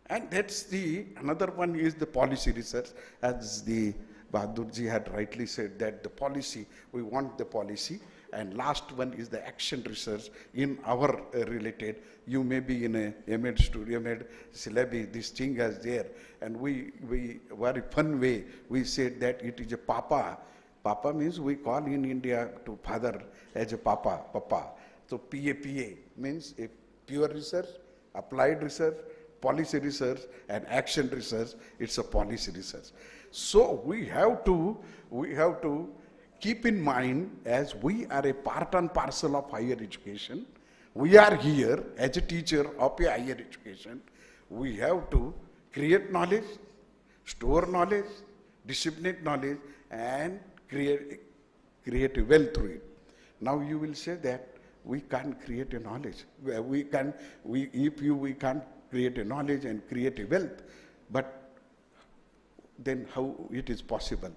And that's another one is the policy research. As the Bahadurji had rightly said, that the policy, we want the policy. And last one is the action research in our related. You may be in a MEd syllabi, this thing is there. And we very fun way, we said that it is a papa. Papa means we call in India to father as a papa. So PA means a pure research, applied research, policy research, and action research. It's a policy research. So we have to keep in mind, as we are a part and parcel of higher education, we are here as a teacher of a higher education. We have to create knowledge, store knowledge, disseminate knowledge, and create a wealth through it. Now you will say that we can't create a knowledge. We can't create a knowledge and create a wealth, but then how it is possible?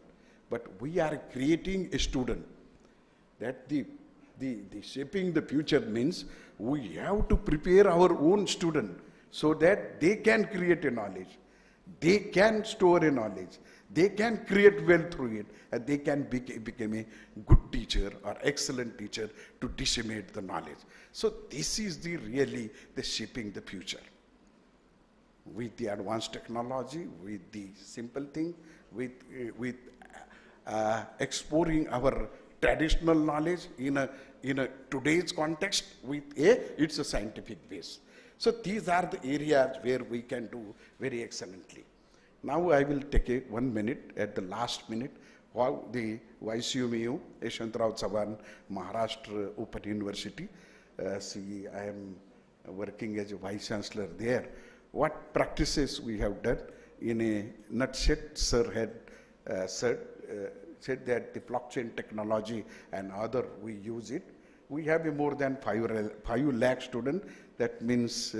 But we are creating a student. That the shaping the future means we have to prepare our own student so that they can create a knowledge, they can store a knowledge, they can create wealth through it, and they can become a good teacher or excellent teacher to disseminate the knowledge. So this is really the shaping the future. With the advanced technology, with the simple thing, with exploring our traditional knowledge in a today's context with it's a scientific base. So these are the areas where we can do very excellently. Now I will take 1 minute at the last minute how the YCMU, Yashwantrao Chavan, Maharashtra Open University. See, I am working as a Vice Chancellor there. What practices we have done in a nutshell, sir had said that the blockchain technology and other, we use it. We have more than 5 lakh students, that means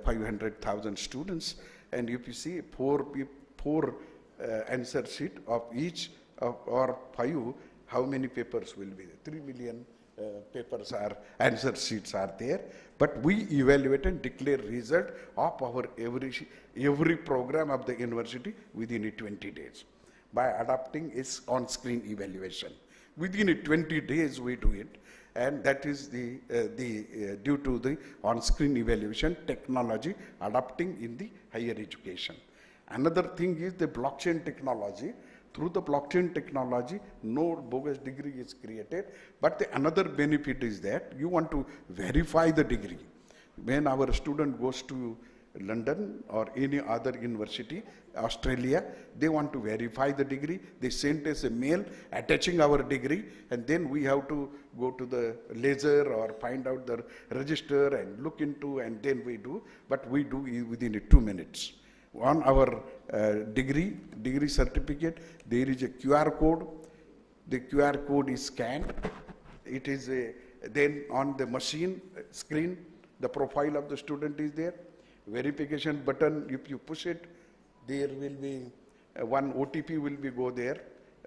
500,000 students. And if you see four answer sheet of each or 5, how many papers will be there? 3 million papers are, answer sheets are there. But we evaluate and declare result of our every program of the university within 20 days by adopting its on-screen evaluation. Within 20 days we do it, and that is due to the on-screen evaluation technology adopting in the higher education. Another thing is the blockchain technology. Through the blockchain technology, no bogus degree is created, but another benefit is that you want to verify the degree. When our student goes to London or any other university, Australia, they want to verify the degree. They send us a mail attaching our degree, and then we have to go to the ledger or find out the register and look into, and then we do. But we do within 2 minutes. On our degree certificate, there is a QR code. The QR code is scanned. It is Then on the machine screen, the profile of the student is there. Verification button, if you push it, there will be one OTP will be go there,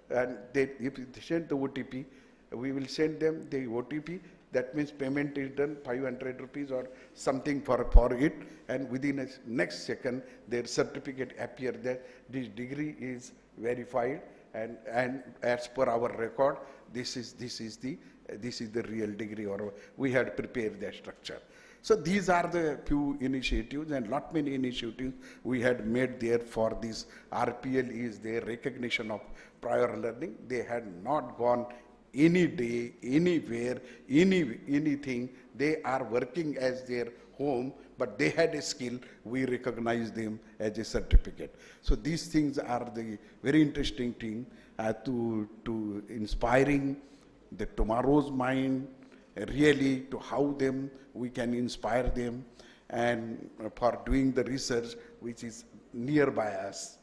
and if they send the OTP, we will send them the OTP. That means payment is done, 500 rupees or something for it, and within a next second, their certificate appear that this degree is verified, and as per our record, this is the real degree, or we had prepared that structure. So these are the few initiatives, and lot many initiatives we had made there for this. RPL is their recognition of prior learning. They had not gone any day, anywhere, anything. They are working as their home, but they had a skill. We recognize them as a certificate. So these things are the very interesting thing to inspiring the tomorrow's mind, really to how them we can inspire them, and for doing the research which is nearby us.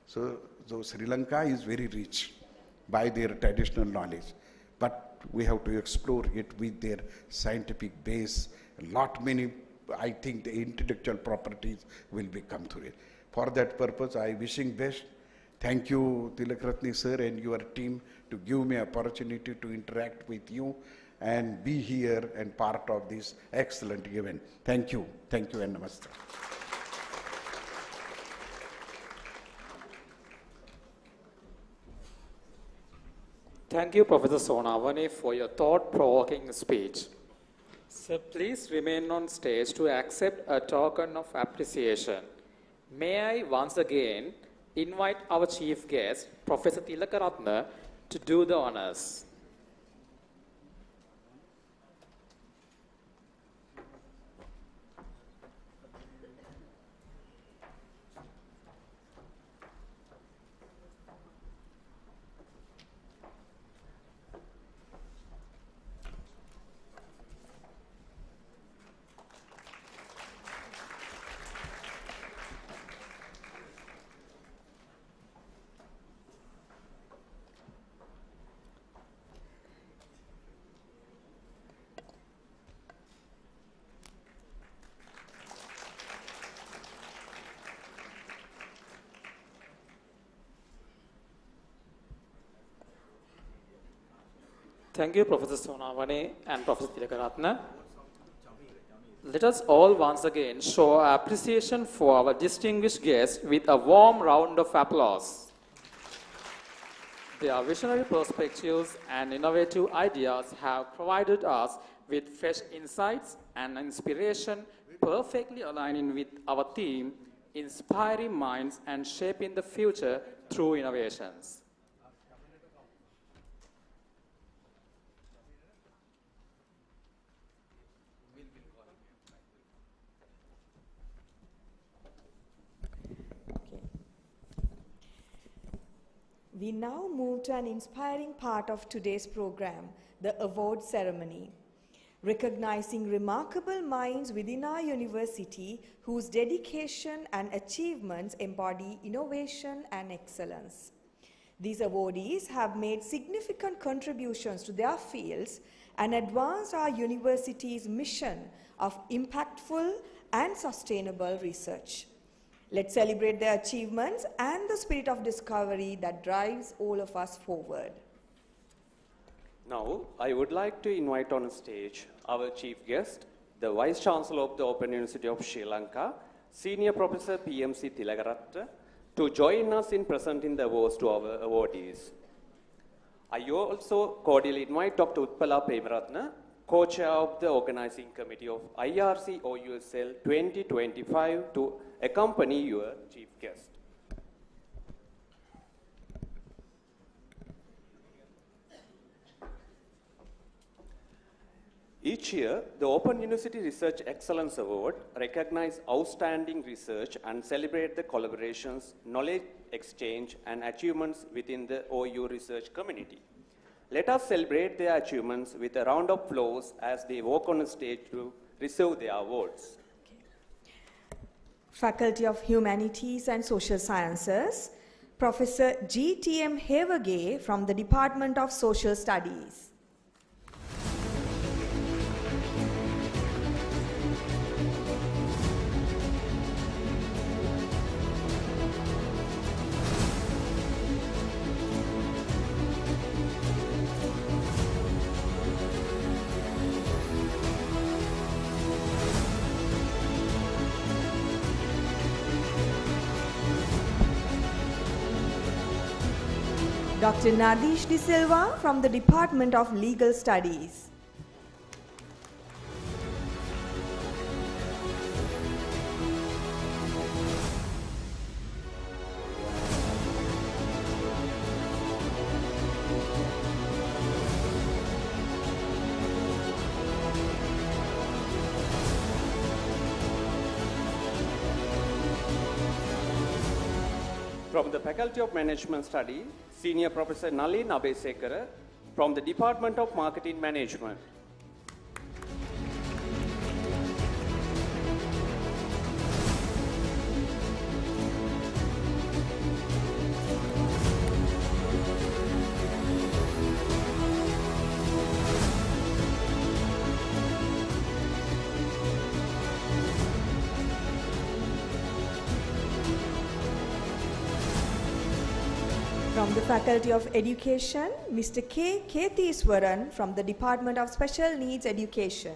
So Sri Lanka is very rich by their traditional knowledge, but we have to explore it with their scientific base. Many, I think the intellectual properties will become through it. For that purpose, I wishing best. Thank you, Tilakratne sir and your team, to give me opportunity to interact with you and be here and part of this excellent event. Thank you and namaste. Thank you, Professor Sonavane, for your thought-provoking speech. Sir, please remain on stage to accept a token of appreciation. May I once again invite our chief guest, Professor Tilakaratne, to do the honors. Thank you, Professor Sonavane and Professor Tilakaratne. Let us all once again show our appreciation for our distinguished guests with a warm round of applause. Their visionary perspectives and innovative ideas have provided us with fresh insights and inspiration, perfectly aligning with our theme, inspiring minds and shaping the future through innovations. We now move to an inspiring part of today's program, the award ceremony, recognizing remarkable minds within our university whose dedication and achievements embody innovation and excellence. These awardees have made significant contributions to their fields and advanced our university's mission of impactful and sustainable research. Let's celebrate their achievements and the spirit of discovery that drives all of us forward. Now, I would like to invite on stage our chief guest, the Vice Chancellor of the Open University of Sri Lanka, Senior Professor PMC Tilakaratne, to join us in presenting the awards to our awardees. I also cordially invite Dr. Utpala Premaratne, Co-Chair of the Organizing Committee of IRC OUSL 2025, to accompany your chief guest. Each year, the Open University Research Excellence Award recognizes outstanding research and celebrate the collaborations, knowledge exchange, and achievements within the OU research community. Let us celebrate their achievements with a round of applause as they walk on the stage to receive their awards. Faculty of Humanities and Social Sciences, Professor G.T.M. Hevage from the Department of Social Studies. Dr. Nadish De Silva from the Department of Legal Studies. From the Faculty of Management Study, Senior Professor Nalin Abesekara from the Department of Marketing Management. From the Faculty of Education, Mr. K. Ketheeswaran from the Department of Special Needs Education.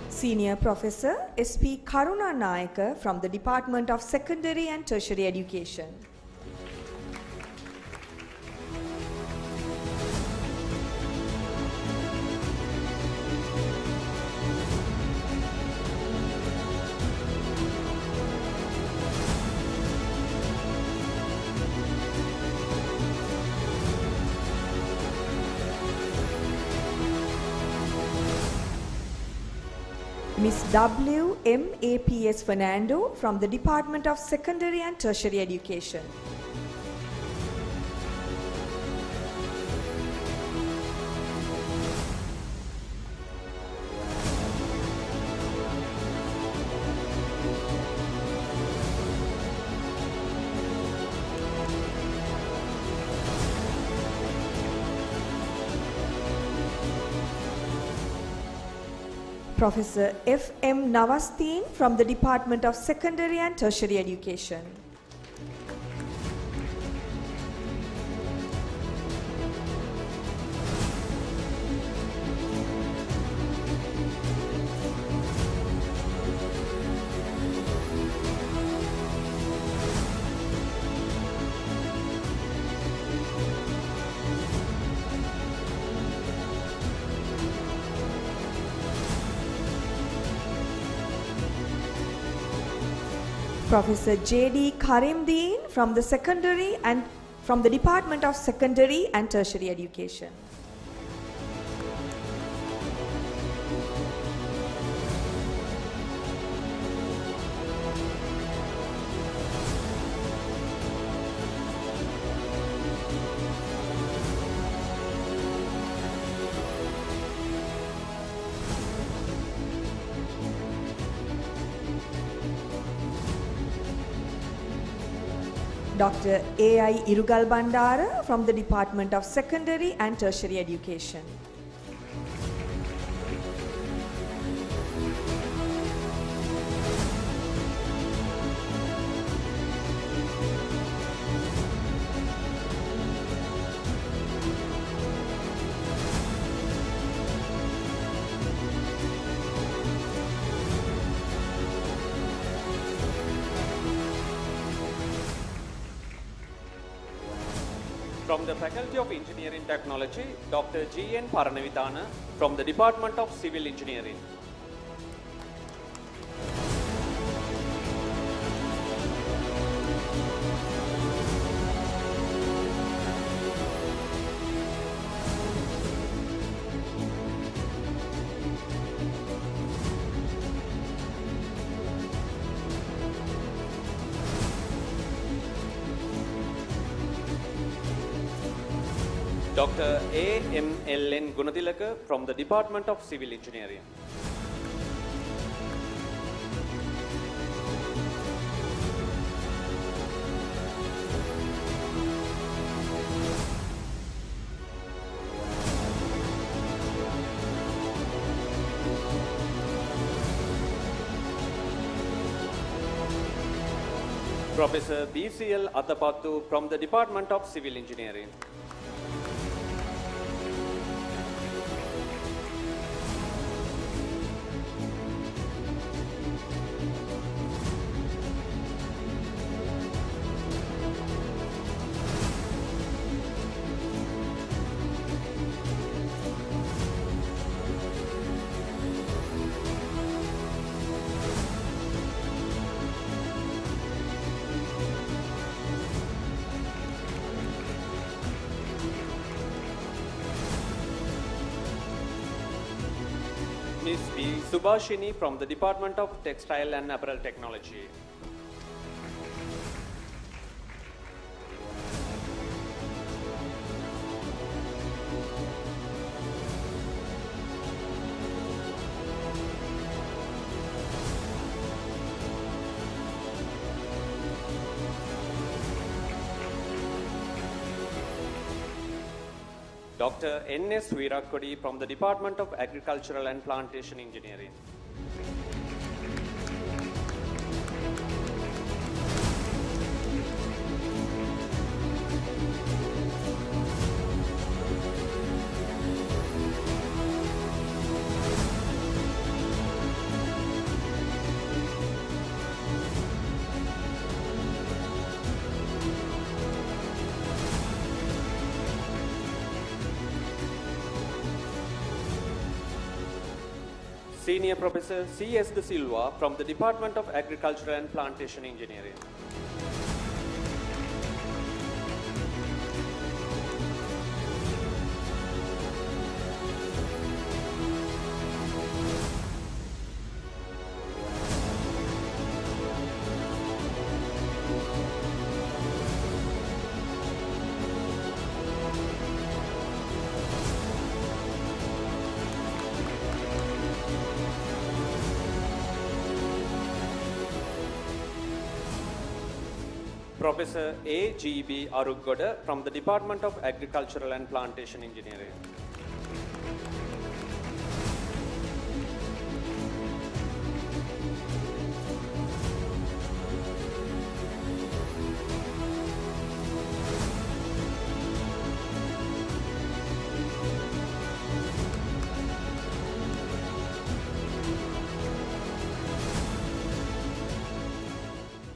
Senior Professor S.P. Karuna Nayaka from the Department of Secondary and Tertiary Education. Ms. W. M. A. P. S. Fernando from the Department of Secondary and Tertiary Education. Professor F. M. Navasteen from the Department of Secondary and Tertiary Education. Professor J.D. Karimdeen from the Department of Secondary and Tertiary Education. Dr. A.I. Irugal Bandara from the Department of Secondary and Tertiary Education. From the Faculty of Engineering Technology, Dr. G. N. Paranavidana from the Department of Civil Engineering. Dr. A. M. L. N. Gunadilaka from the Department of Civil Engineering. Professor BCL Athapattu from the Department of Civil Engineering. Ms. B. Subhashini from the Department of Textile and Apparel Technology. Dr. N.S. Veerakodi from the Department of Agricultural and Plantation Engineering. Senior Professor C.S. De Silva from the Department of Agriculture and Plantation Engineering. Professor A.G.B. Arugoda from the Department of Agricultural and Plantation Engineering.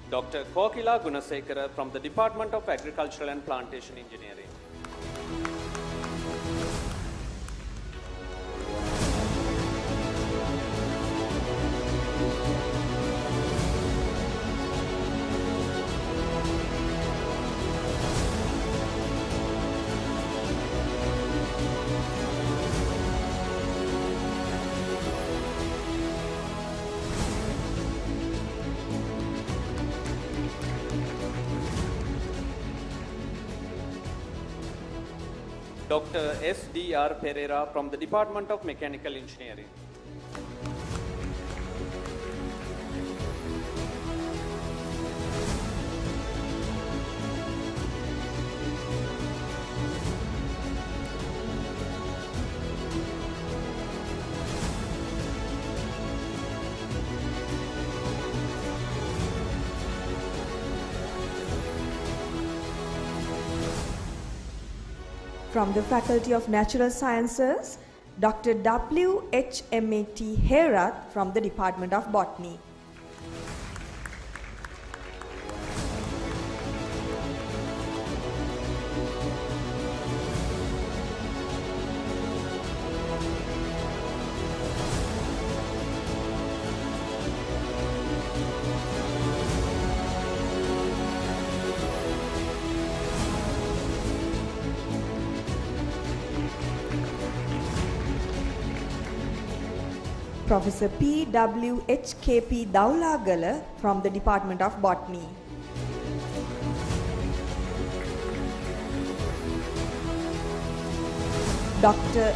Dr. Kokila Gunasekara from the Department of Agricultural and Plantation Engineering. Dr. S.D.R. Pereira from the Department of Mechanical Engineering. From the Faculty of Natural Sciences, Dr. W. H. M.A.T. Herath from the Department of Botany. Professor P. W. H. K. P. Daulagala from the Department of Botany. Dr.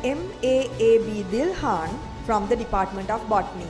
M. A. B. Dilhan from the Department of Botany.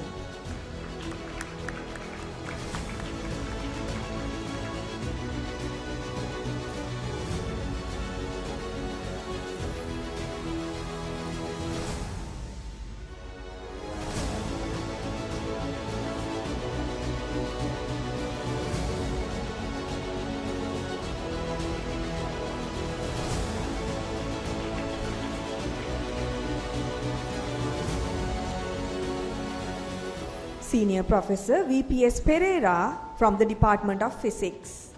Senior Professor VPS Pereira from the Department of Physics.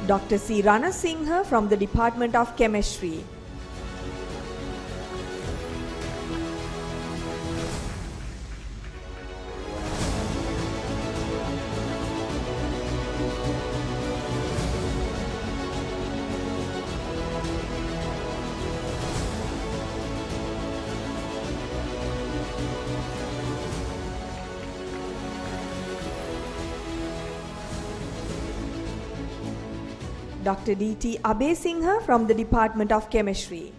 Dr. C. Ranasinghe from the Department of Chemistry. Dr. D.T. Abesinghe from the Department of Chemistry.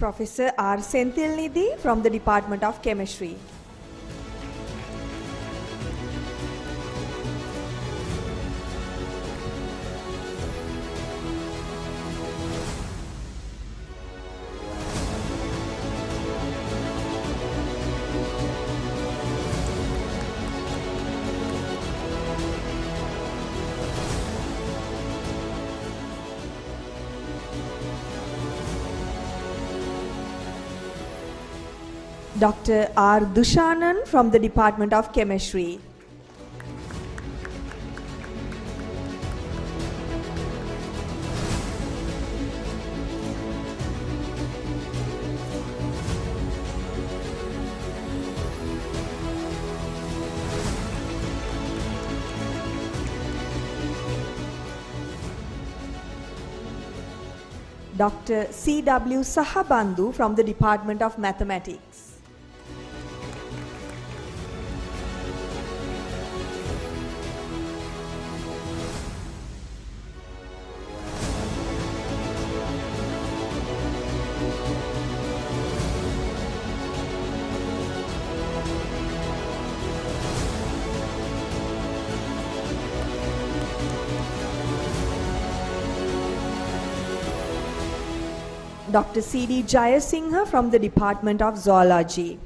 Professor R. Senthilnidhi from the Department of Chemistry. Dr. R. Dushanan from the Department of Chemistry. Dr. C.W. Sahabandhu from the Department of Mathematics. Dr. C.D. Jayasinghe from the Department of Zoology.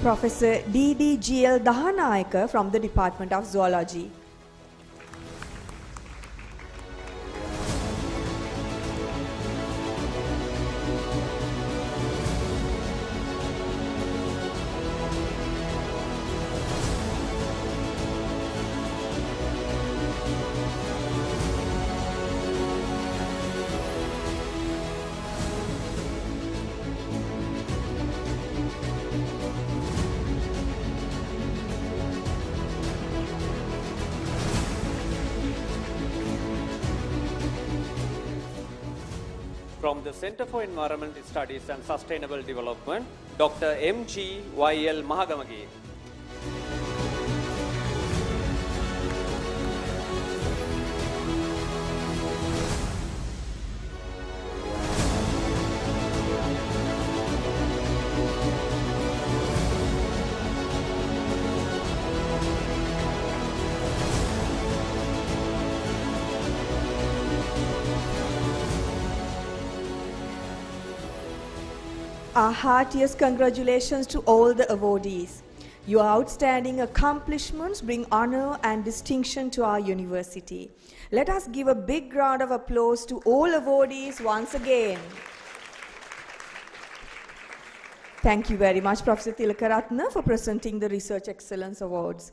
Professor D.D.G.L. Dahanayaka from the Department of Zoology. From the Center for Environmental Studies and Sustainable Development, Dr. M.G. Y.L. Mahagamagi. Our heartiest congratulations to all the awardees. Your outstanding accomplishments bring honor and distinction to our university. Let us give a big round of applause to all awardees once again. Thank you very much, Professor Tilakaratna, for presenting the Research Excellence Awards.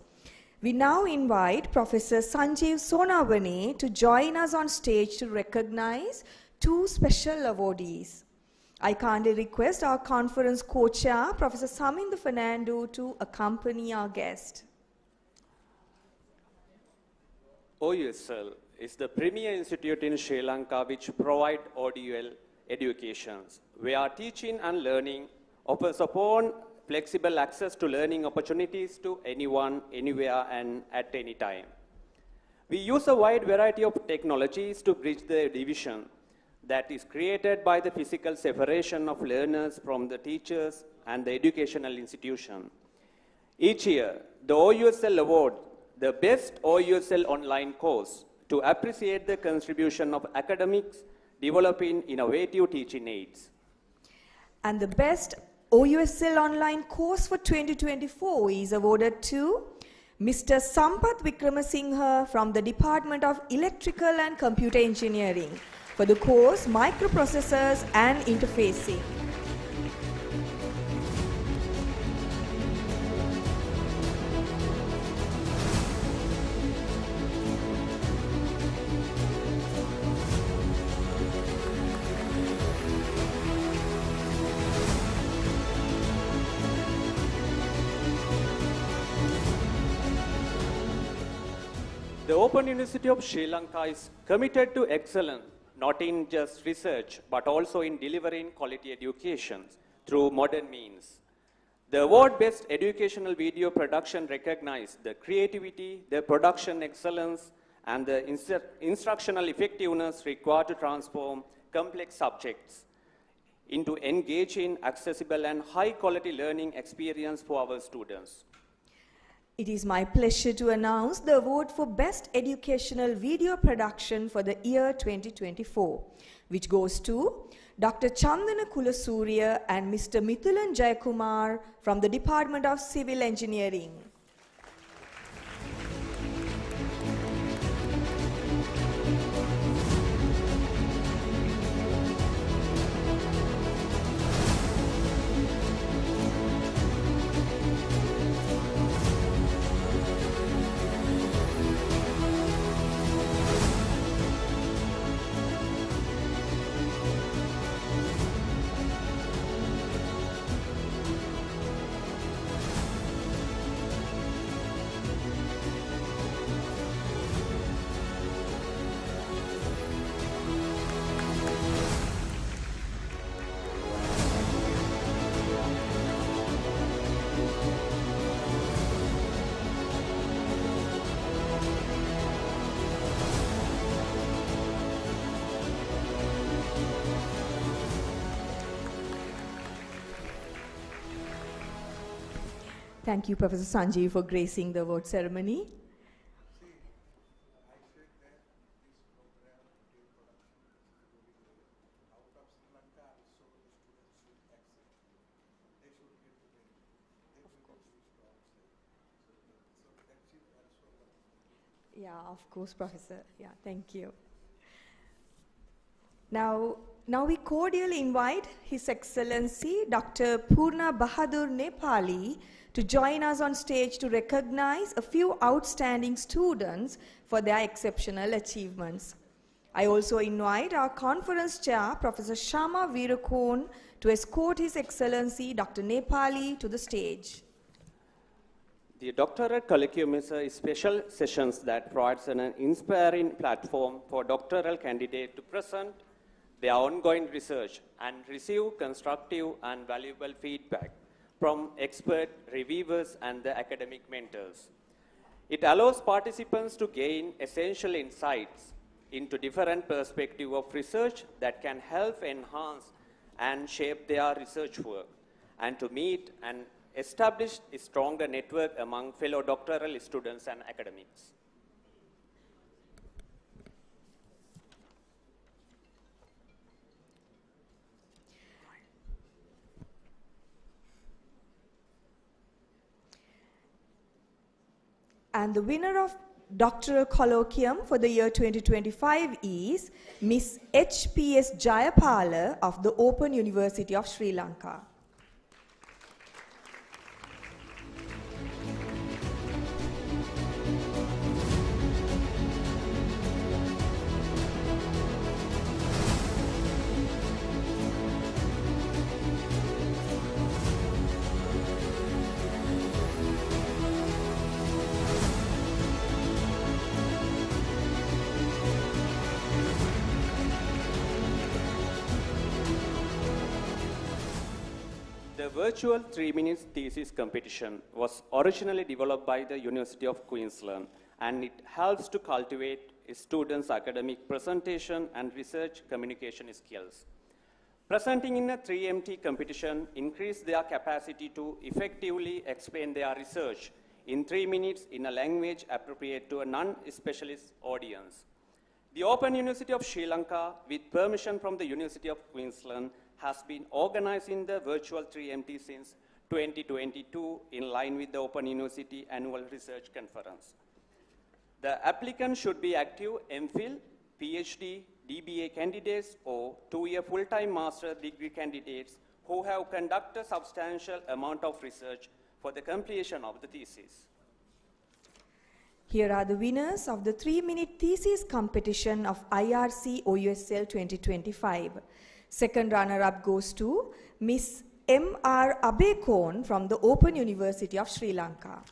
We now invite Professor Sanjeev Sonavane to join us on stage to recognize two special awardees. I kindly request our conference co-chair, Professor Saminda Fernando, to accompany our guest. OUSL is the premier institute in Sri Lanka which provides ODL educations, where teaching and learning offers upon flexible access to learning opportunities to anyone, anywhere, and at any time. We use a wide variety of technologies to bridge the division that is created by the physical separation of learners from the teachers and the educational institution. Each year, the OUSL award the best OUSL online course to appreciate the contribution of academics developing innovative teaching aids. And the best OUSL online course for 2024 is awarded to Mr. Sampath Vikramasinghe from the Department of Electrical and Computer Engineering for the course Microprocessors and Interfacing. The Open University of Sri Lanka is committed to excellence, not in just research, but also in delivering quality education through modern means. The award Best Educational Video Production recognizes the creativity, the production excellence, and the instructional effectiveness required to transform complex subjects into engaging, accessible, and high-quality learning experience for our students. It is my pleasure to announce the award for Best Educational Video Production for the year 2024, which goes to Dr. Chandana Kulasurya and Mr. Mithulan Jayakumar from the Department of Civil Engineering. Thank you, Professor Sanjeev, for gracing the award ceremony. Yeah, of course, Professor. Yeah, thank you. Now we cordially invite His Excellency Dr. Purna Bahadur Nepali to join us on stage to recognize a few outstanding students for their exceptional achievements. I also invite our conference chair, Professor Shama Veerakon, to escort His Excellency Dr. Nepali to the stage. The doctorate curriculum is a special sessions that provides an inspiring platform for doctoral candidates to present their ongoing research and receive constructive and valuable feedback from expert reviewers and the academic mentors. It allows participants to gain essential insights into different perspectives of research that can help enhance and shape their research work, and to meet and establish a stronger network among fellow doctoral students and academics. And the winner of doctoral colloquium for the year 2025 is Miss H.P.S. Jayapala of the Open University of Sri Lanka. The virtual 3-minute thesis competition was originally developed by the University of Queensland, and it helps to cultivate students' academic presentation and research communication skills. Presenting in a 3MT competition increased their capacity to effectively explain their research in 3 minutes in a language appropriate to a non-specialist audience. The Open University of Sri Lanka, with permission from the University of Queensland, has been organizing the virtual 3MT since 2022 in line with the Open University Annual Research Conference. The applicant should be active MPhil, PhD, DBA candidates or 2-year full-time master degree candidates who have conducted a substantial amount of research for the completion of the thesis. Here are the winners of the 3-minute thesis competition of IRC OUSL 2025. Second runner-up goes to Miss M.R. Abekon from the Open University of Sri Lanka.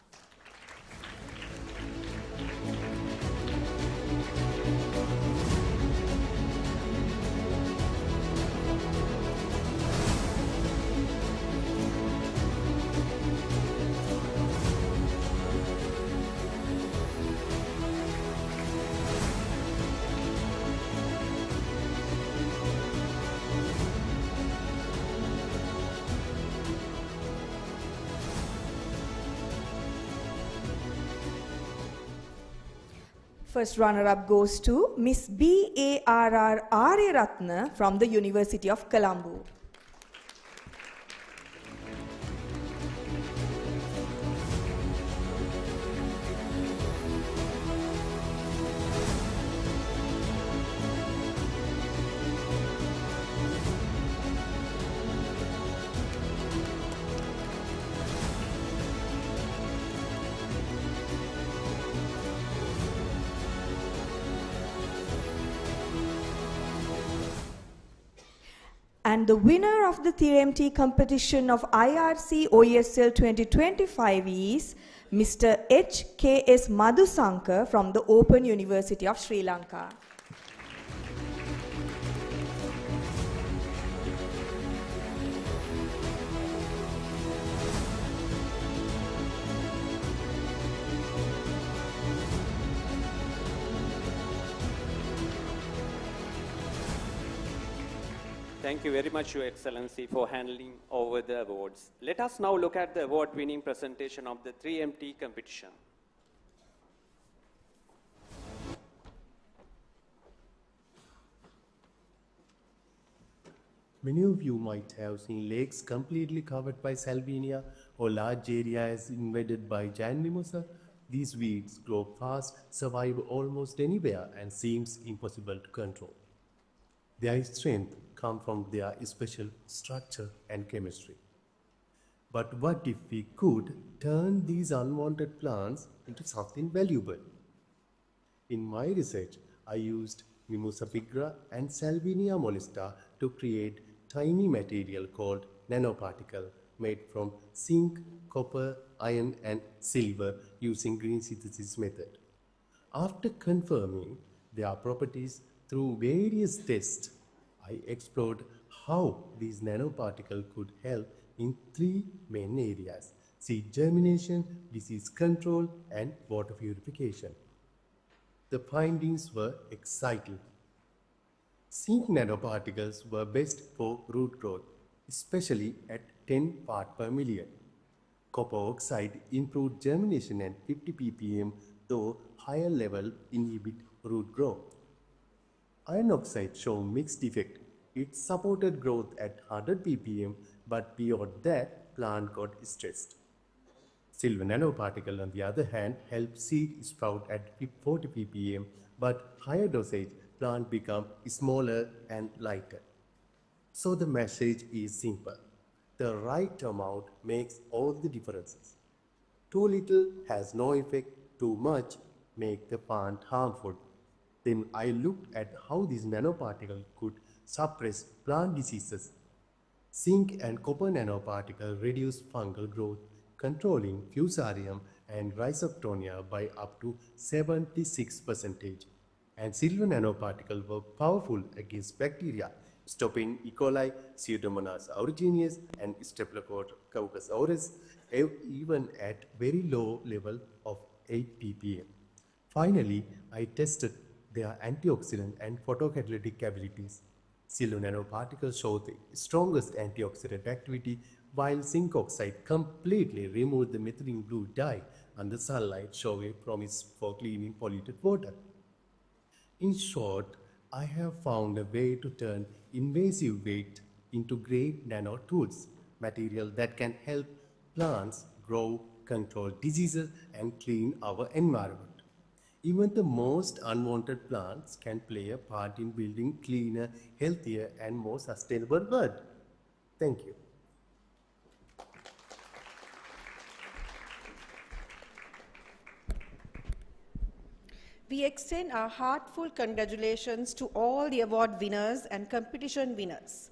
First runner-up goes to Miss B.A.R.R. Aryaratna from the University of Colombo. And the winner of the 3MT competition of IRC OUSL 2025 is Mr. H.K.S. Madhusankar from the Open University of Sri Lanka. Thank you very much, Your Excellency, for handling over the awards. Let us now look at the award-winning presentation of the 3MT competition. Many of you might have seen lakes completely covered by salvinia or large areas invaded by giant mimosa. These weeds grow fast, survive almost anywhere, and seems impossible to control. Their strength comes from their special structure and chemistry. But what if we could turn these unwanted plants into something valuable? In my research, I used Mimosa pigra and Salvinia molesta to create tiny material called nanoparticle made from zinc, copper, iron and silver using green synthesis method. After confirming their properties through various tests, I explored how these nanoparticles could help in 3 main areas: seed germination, disease control and water purification. The findings were exciting. Zinc nanoparticles were best for root growth, especially at 10 parts per million. Copper oxide improved germination at 50 ppm, though higher level inhibit root growth. Iron oxide showed mixed effect. It supported growth at 100 ppm, but beyond that, plant got stressed. Silver nanoparticle, on the other hand, help seed sprout at 40 ppm, but higher dosage plant become smaller and lighter. So the message is simple. The right amount makes all the differences. Too little has no effect, too much make the plant harmful. Then I looked at how this nanoparticle could suppress plant diseases. Zinc and copper nanoparticle reduce fungal growth, controlling fusarium and rhizoctonia by up to 76%. And silver nanoparticles were powerful against bacteria, stopping E. coli, Pseudomonas aeruginosus, and Staphylococcus aureus, even at very low level of 8 ppm. Finally, I tested their antioxidant and photocatalytic abilities. Silver nanoparticles show the strongest antioxidant activity, while zinc oxide completely removed the methylene blue dye under sunlight, showing promise for cleaning polluted water. In short, I have found a way to turn invasive weight into great nano tools, material that can help plants grow, control diseases, and clean our environment. Even the most unwanted plants can play a part in building cleaner, healthier, and more sustainable world. Thank you. We extend our heartfelt congratulations to all the award winners and competition winners.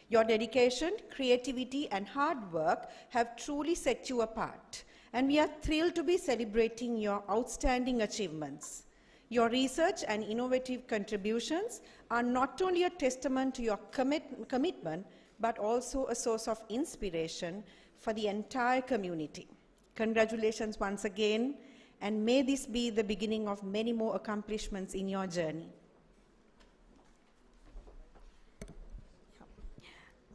Your dedication, creativity, and hard work have truly set you apart, and we are thrilled to be celebrating your outstanding achievements. Your research and innovative contributions are not only a testament to your commitment, but also a source of inspiration for the entire community. Congratulations once again, and may this be the beginning of many more accomplishments in your journey.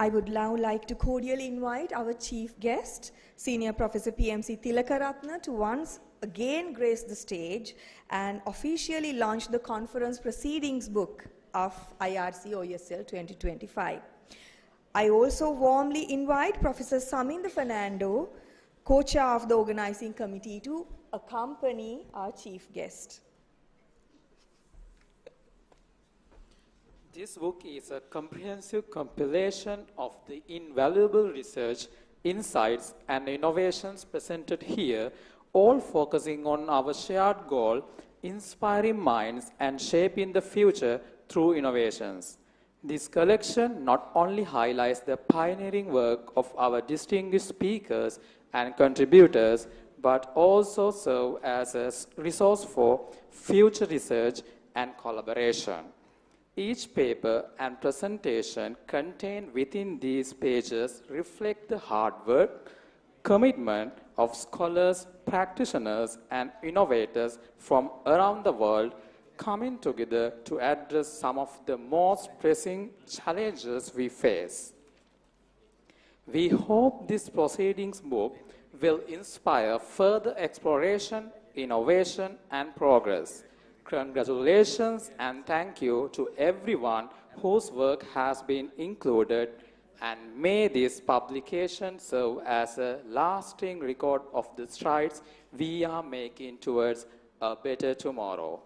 I would now like to cordially invite our chief guest, Senior Professor PMC Tilakaratna, to once again grace the stage and officially launch the conference proceedings book of IRC OUSL 2025. I also warmly invite Professor Saminda Fernando, co-chair of the organizing committee, to accompany our chief guest. This book is a comprehensive compilation of the invaluable research, insights, and innovations presented here, all focusing on our shared goal, inspiring minds and shaping the future through innovations. This collection not only highlights the pioneering work of our distinguished speakers and contributors, but also serve as a resource for future research and collaboration. Each paper and presentation contained within these pages reflect the hard work, commitment of scholars, practitioners, and innovators from around the world coming together to address some of the most pressing challenges we face. We hope this proceedings book will inspire further exploration, innovation, and progress. Congratulations and thank you to everyone whose work has been included, and may this publication serve as a lasting record of the strides we are making towards a better tomorrow.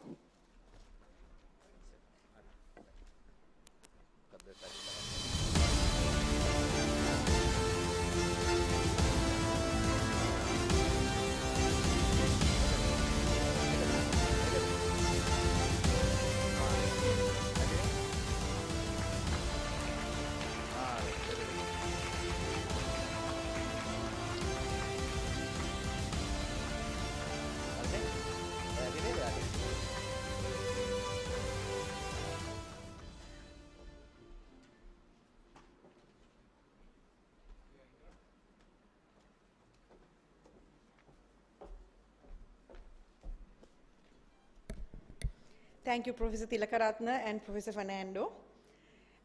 Thank you, Professor Tilakaratna and Professor Fernando.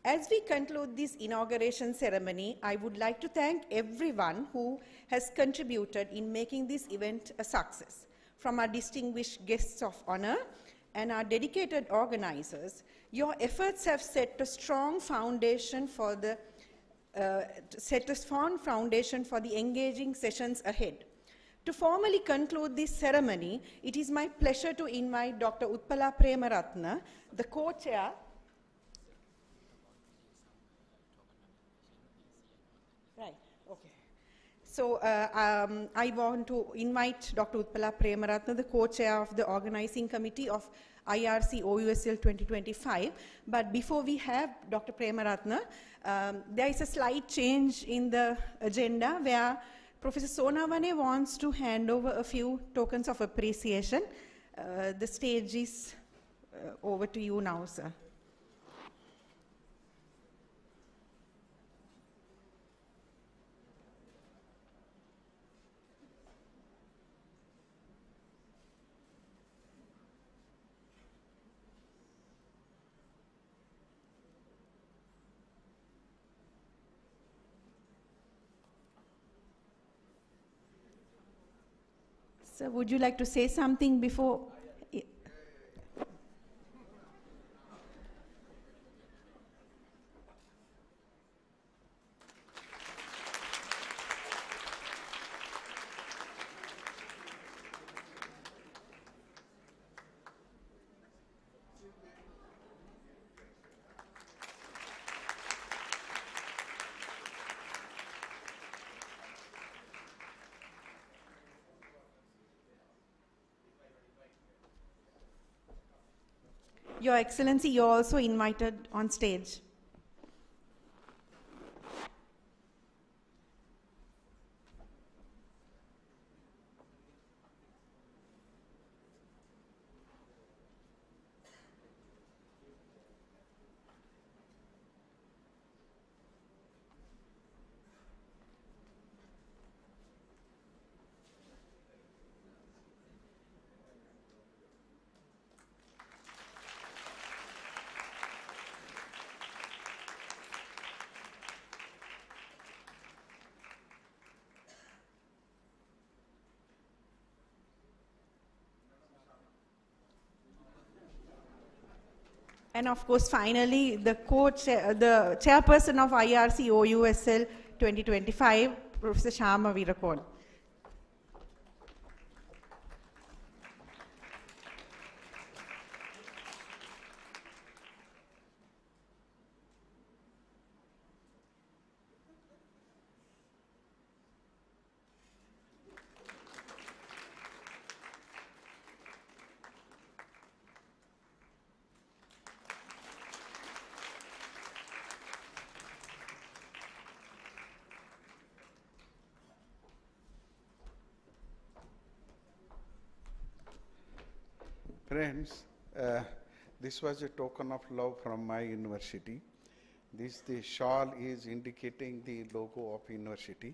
As we conclude this inauguration ceremony, I would like to thank everyone who has contributed in making this event a success. From our distinguished guests of honor and our dedicated organizers, your efforts have set a strong foundation for the engaging sessions ahead. To formally conclude this ceremony, it is my pleasure to invite Dr. Utpala Premaratna, the co-chair. Right, okay. So I want to invite Dr. Utpala Premaratna, the co-chair of the organizing committee of IRC OUSL 2025. But before we have Dr. Premaratna, there is a slight change in the agenda where Professor Sonavane wants to hand over a few tokens of appreciation. The stage is over to you now, sir. So would you like to say something before? Your Excellency, you're also invited on stage. And of course, finally, the chairperson of IRC OUSL 2025, Professor Shama Virakol. Friends, this was a token of love from my university. The shawl is indicating the logo of university,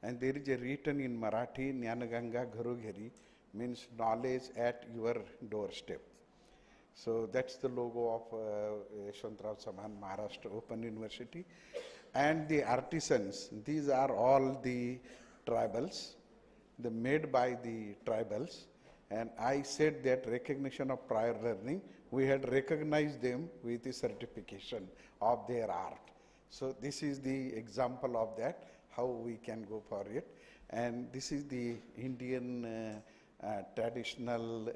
and there is a written in Marathi, Jnanaganga Gharogheri, means knowledge at your doorstep. So that's the logo of Yashwantrao Saman Maharashtra Open University. And the artisans, these are all the tribals, made by the tribals. And I said that recognition of prior learning, we had recognized them with the certification of their art. So this is the example of that, how we can go for it. And this is the Indian traditional,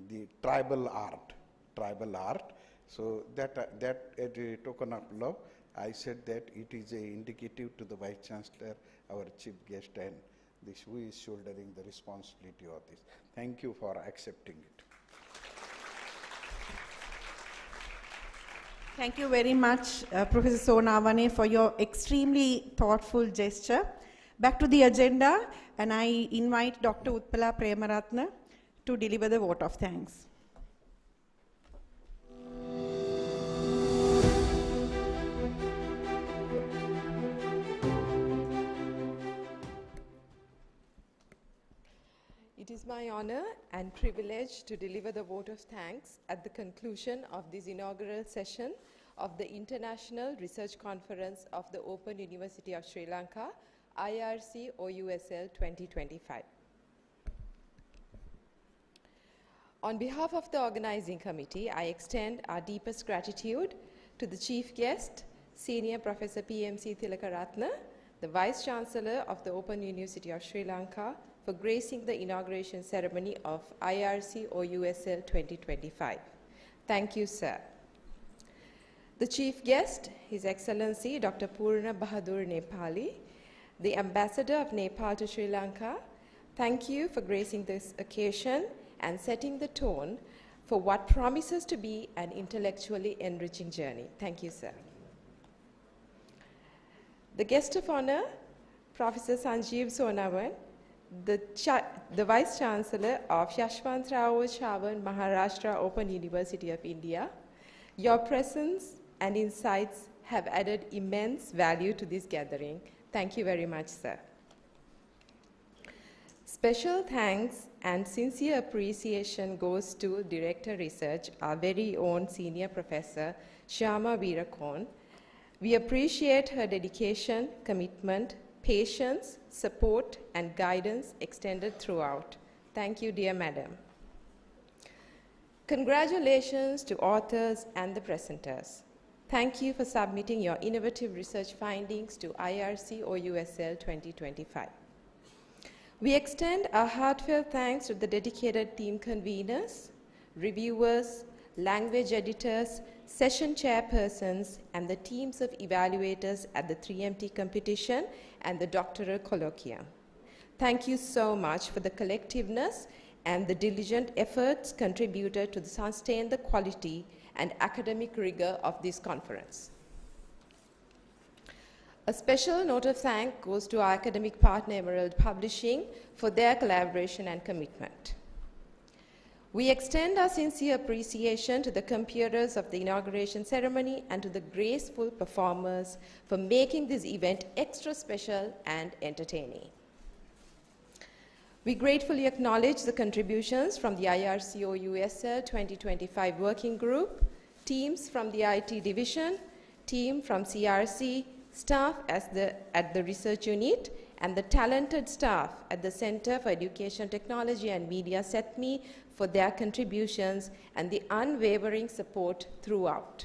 the tribal art. So that as a token of love, I said that it is indicative to the Vice Chancellor, our chief guest, and who is shouldering the responsibility of this. Thank you for accepting it. Thank you very much, Professor Sonavane, for your extremely thoughtful gesture. Back to the agenda, and I invite Dr. Utpala Premaratna to deliver the vote of thanks. It is my honor and privilege to deliver the vote of thanks at the conclusion of this inaugural session of the International Research Conference of the Open University of Sri Lanka, IRC OUSL 2025. On behalf of the organizing committee, I extend our deepest gratitude to the chief guest, Senior Professor PMC Tilakaratne, the Vice Chancellor of the Open University of Sri Lanka, for gracing the inauguration ceremony of IRC OUSL 2025. Thank you, sir. The chief guest, His Excellency Dr. Purna Bahadur Nepali, the Ambassador of Nepal to Sri Lanka. Thank you for gracing this occasion and setting the tone for what promises to be an intellectually enriching journey. Thank you, sir. The guest of honor, Professor Sanjeev Sonawan, the Vice Chancellor of Yashwantrao Chavan Maharashtra Open University of India. Your presence and insights have added immense value to this gathering. Thank you very much, sir. Special thanks and sincere appreciation goes to Director Research, our very own Senior Professor, Shyama Veerakon. We appreciate her dedication, commitment, patience, support, and guidance extended throughout. Thank you, dear Madam. Congratulations to authors and the presenters. Thank you for submitting your innovative research findings to IRC OUSL 2025. We extend our heartfelt thanks to the dedicated team conveners, reviewers, language editors, session chairpersons, and the teams of evaluators at the 3MT competition and the doctoral colloquium. Thank you so much for the collectiveness and the diligent efforts contributed to sustain the quality and academic rigor of this conference. A special note of thanks goes to our academic partner Emerald Publishing for their collaboration and commitment. We extend our sincere appreciation to the compeers of the inauguration ceremony and to the graceful performers for making this event extra special and entertaining. We gratefully acknowledge the contributions from the IRC OUSL 2025 Working Group, teams from the IT Division, team from CRC, staff at the Research Unit, and the talented staff at the Center for Education Technology and Media SETME for their contributions and the unwavering support throughout.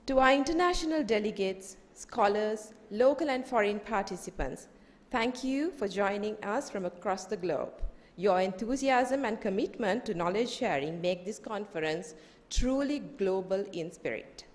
To our international delegates, scholars, local and foreign participants, thank you for joining us from across the globe. Your enthusiasm and commitment to knowledge sharing make this conference truly global in spirit.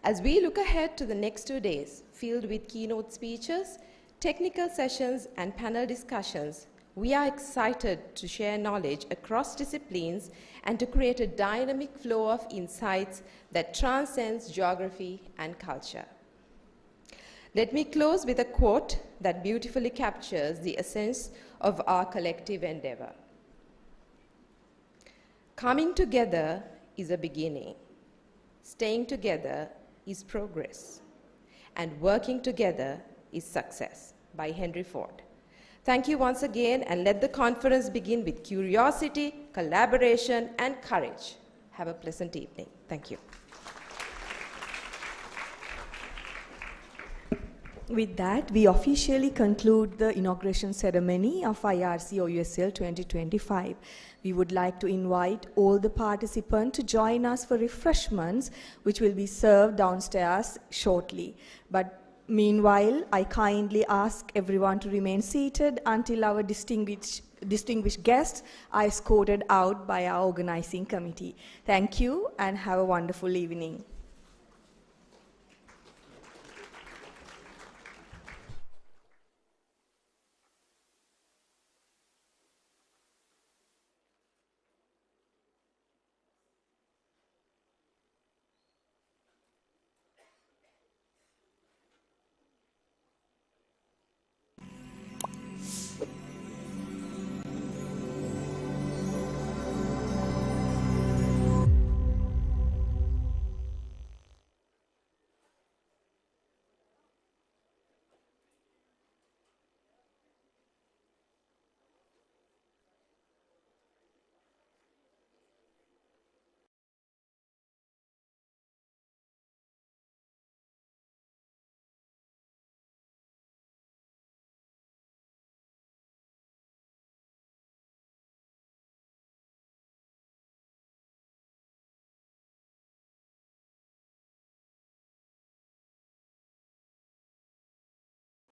As we look ahead to the next 2 days, filled with keynote speeches, technical sessions, and panel discussions, we are excited to share knowledge across disciplines and to create a dynamic flow of insights that transcends geography and culture. Let me close with a quote that beautifully captures the essence of our collective endeavor. Coming together is a beginning. Staying together is progress. And working together is success, by Henry Ford. Thank you once again, and let the conference begin with curiosity, collaboration, and courage. Have a pleasant evening. Thank you. With that, we officially conclude the inauguration ceremony of IRC OUSL 2025. We would like to invite all the participants to join us for refreshments, which will be served downstairs shortly. But meanwhile, I kindly ask everyone to remain seated until our distinguished guests are escorted out by our organizing committee. Thank you and have a wonderful evening.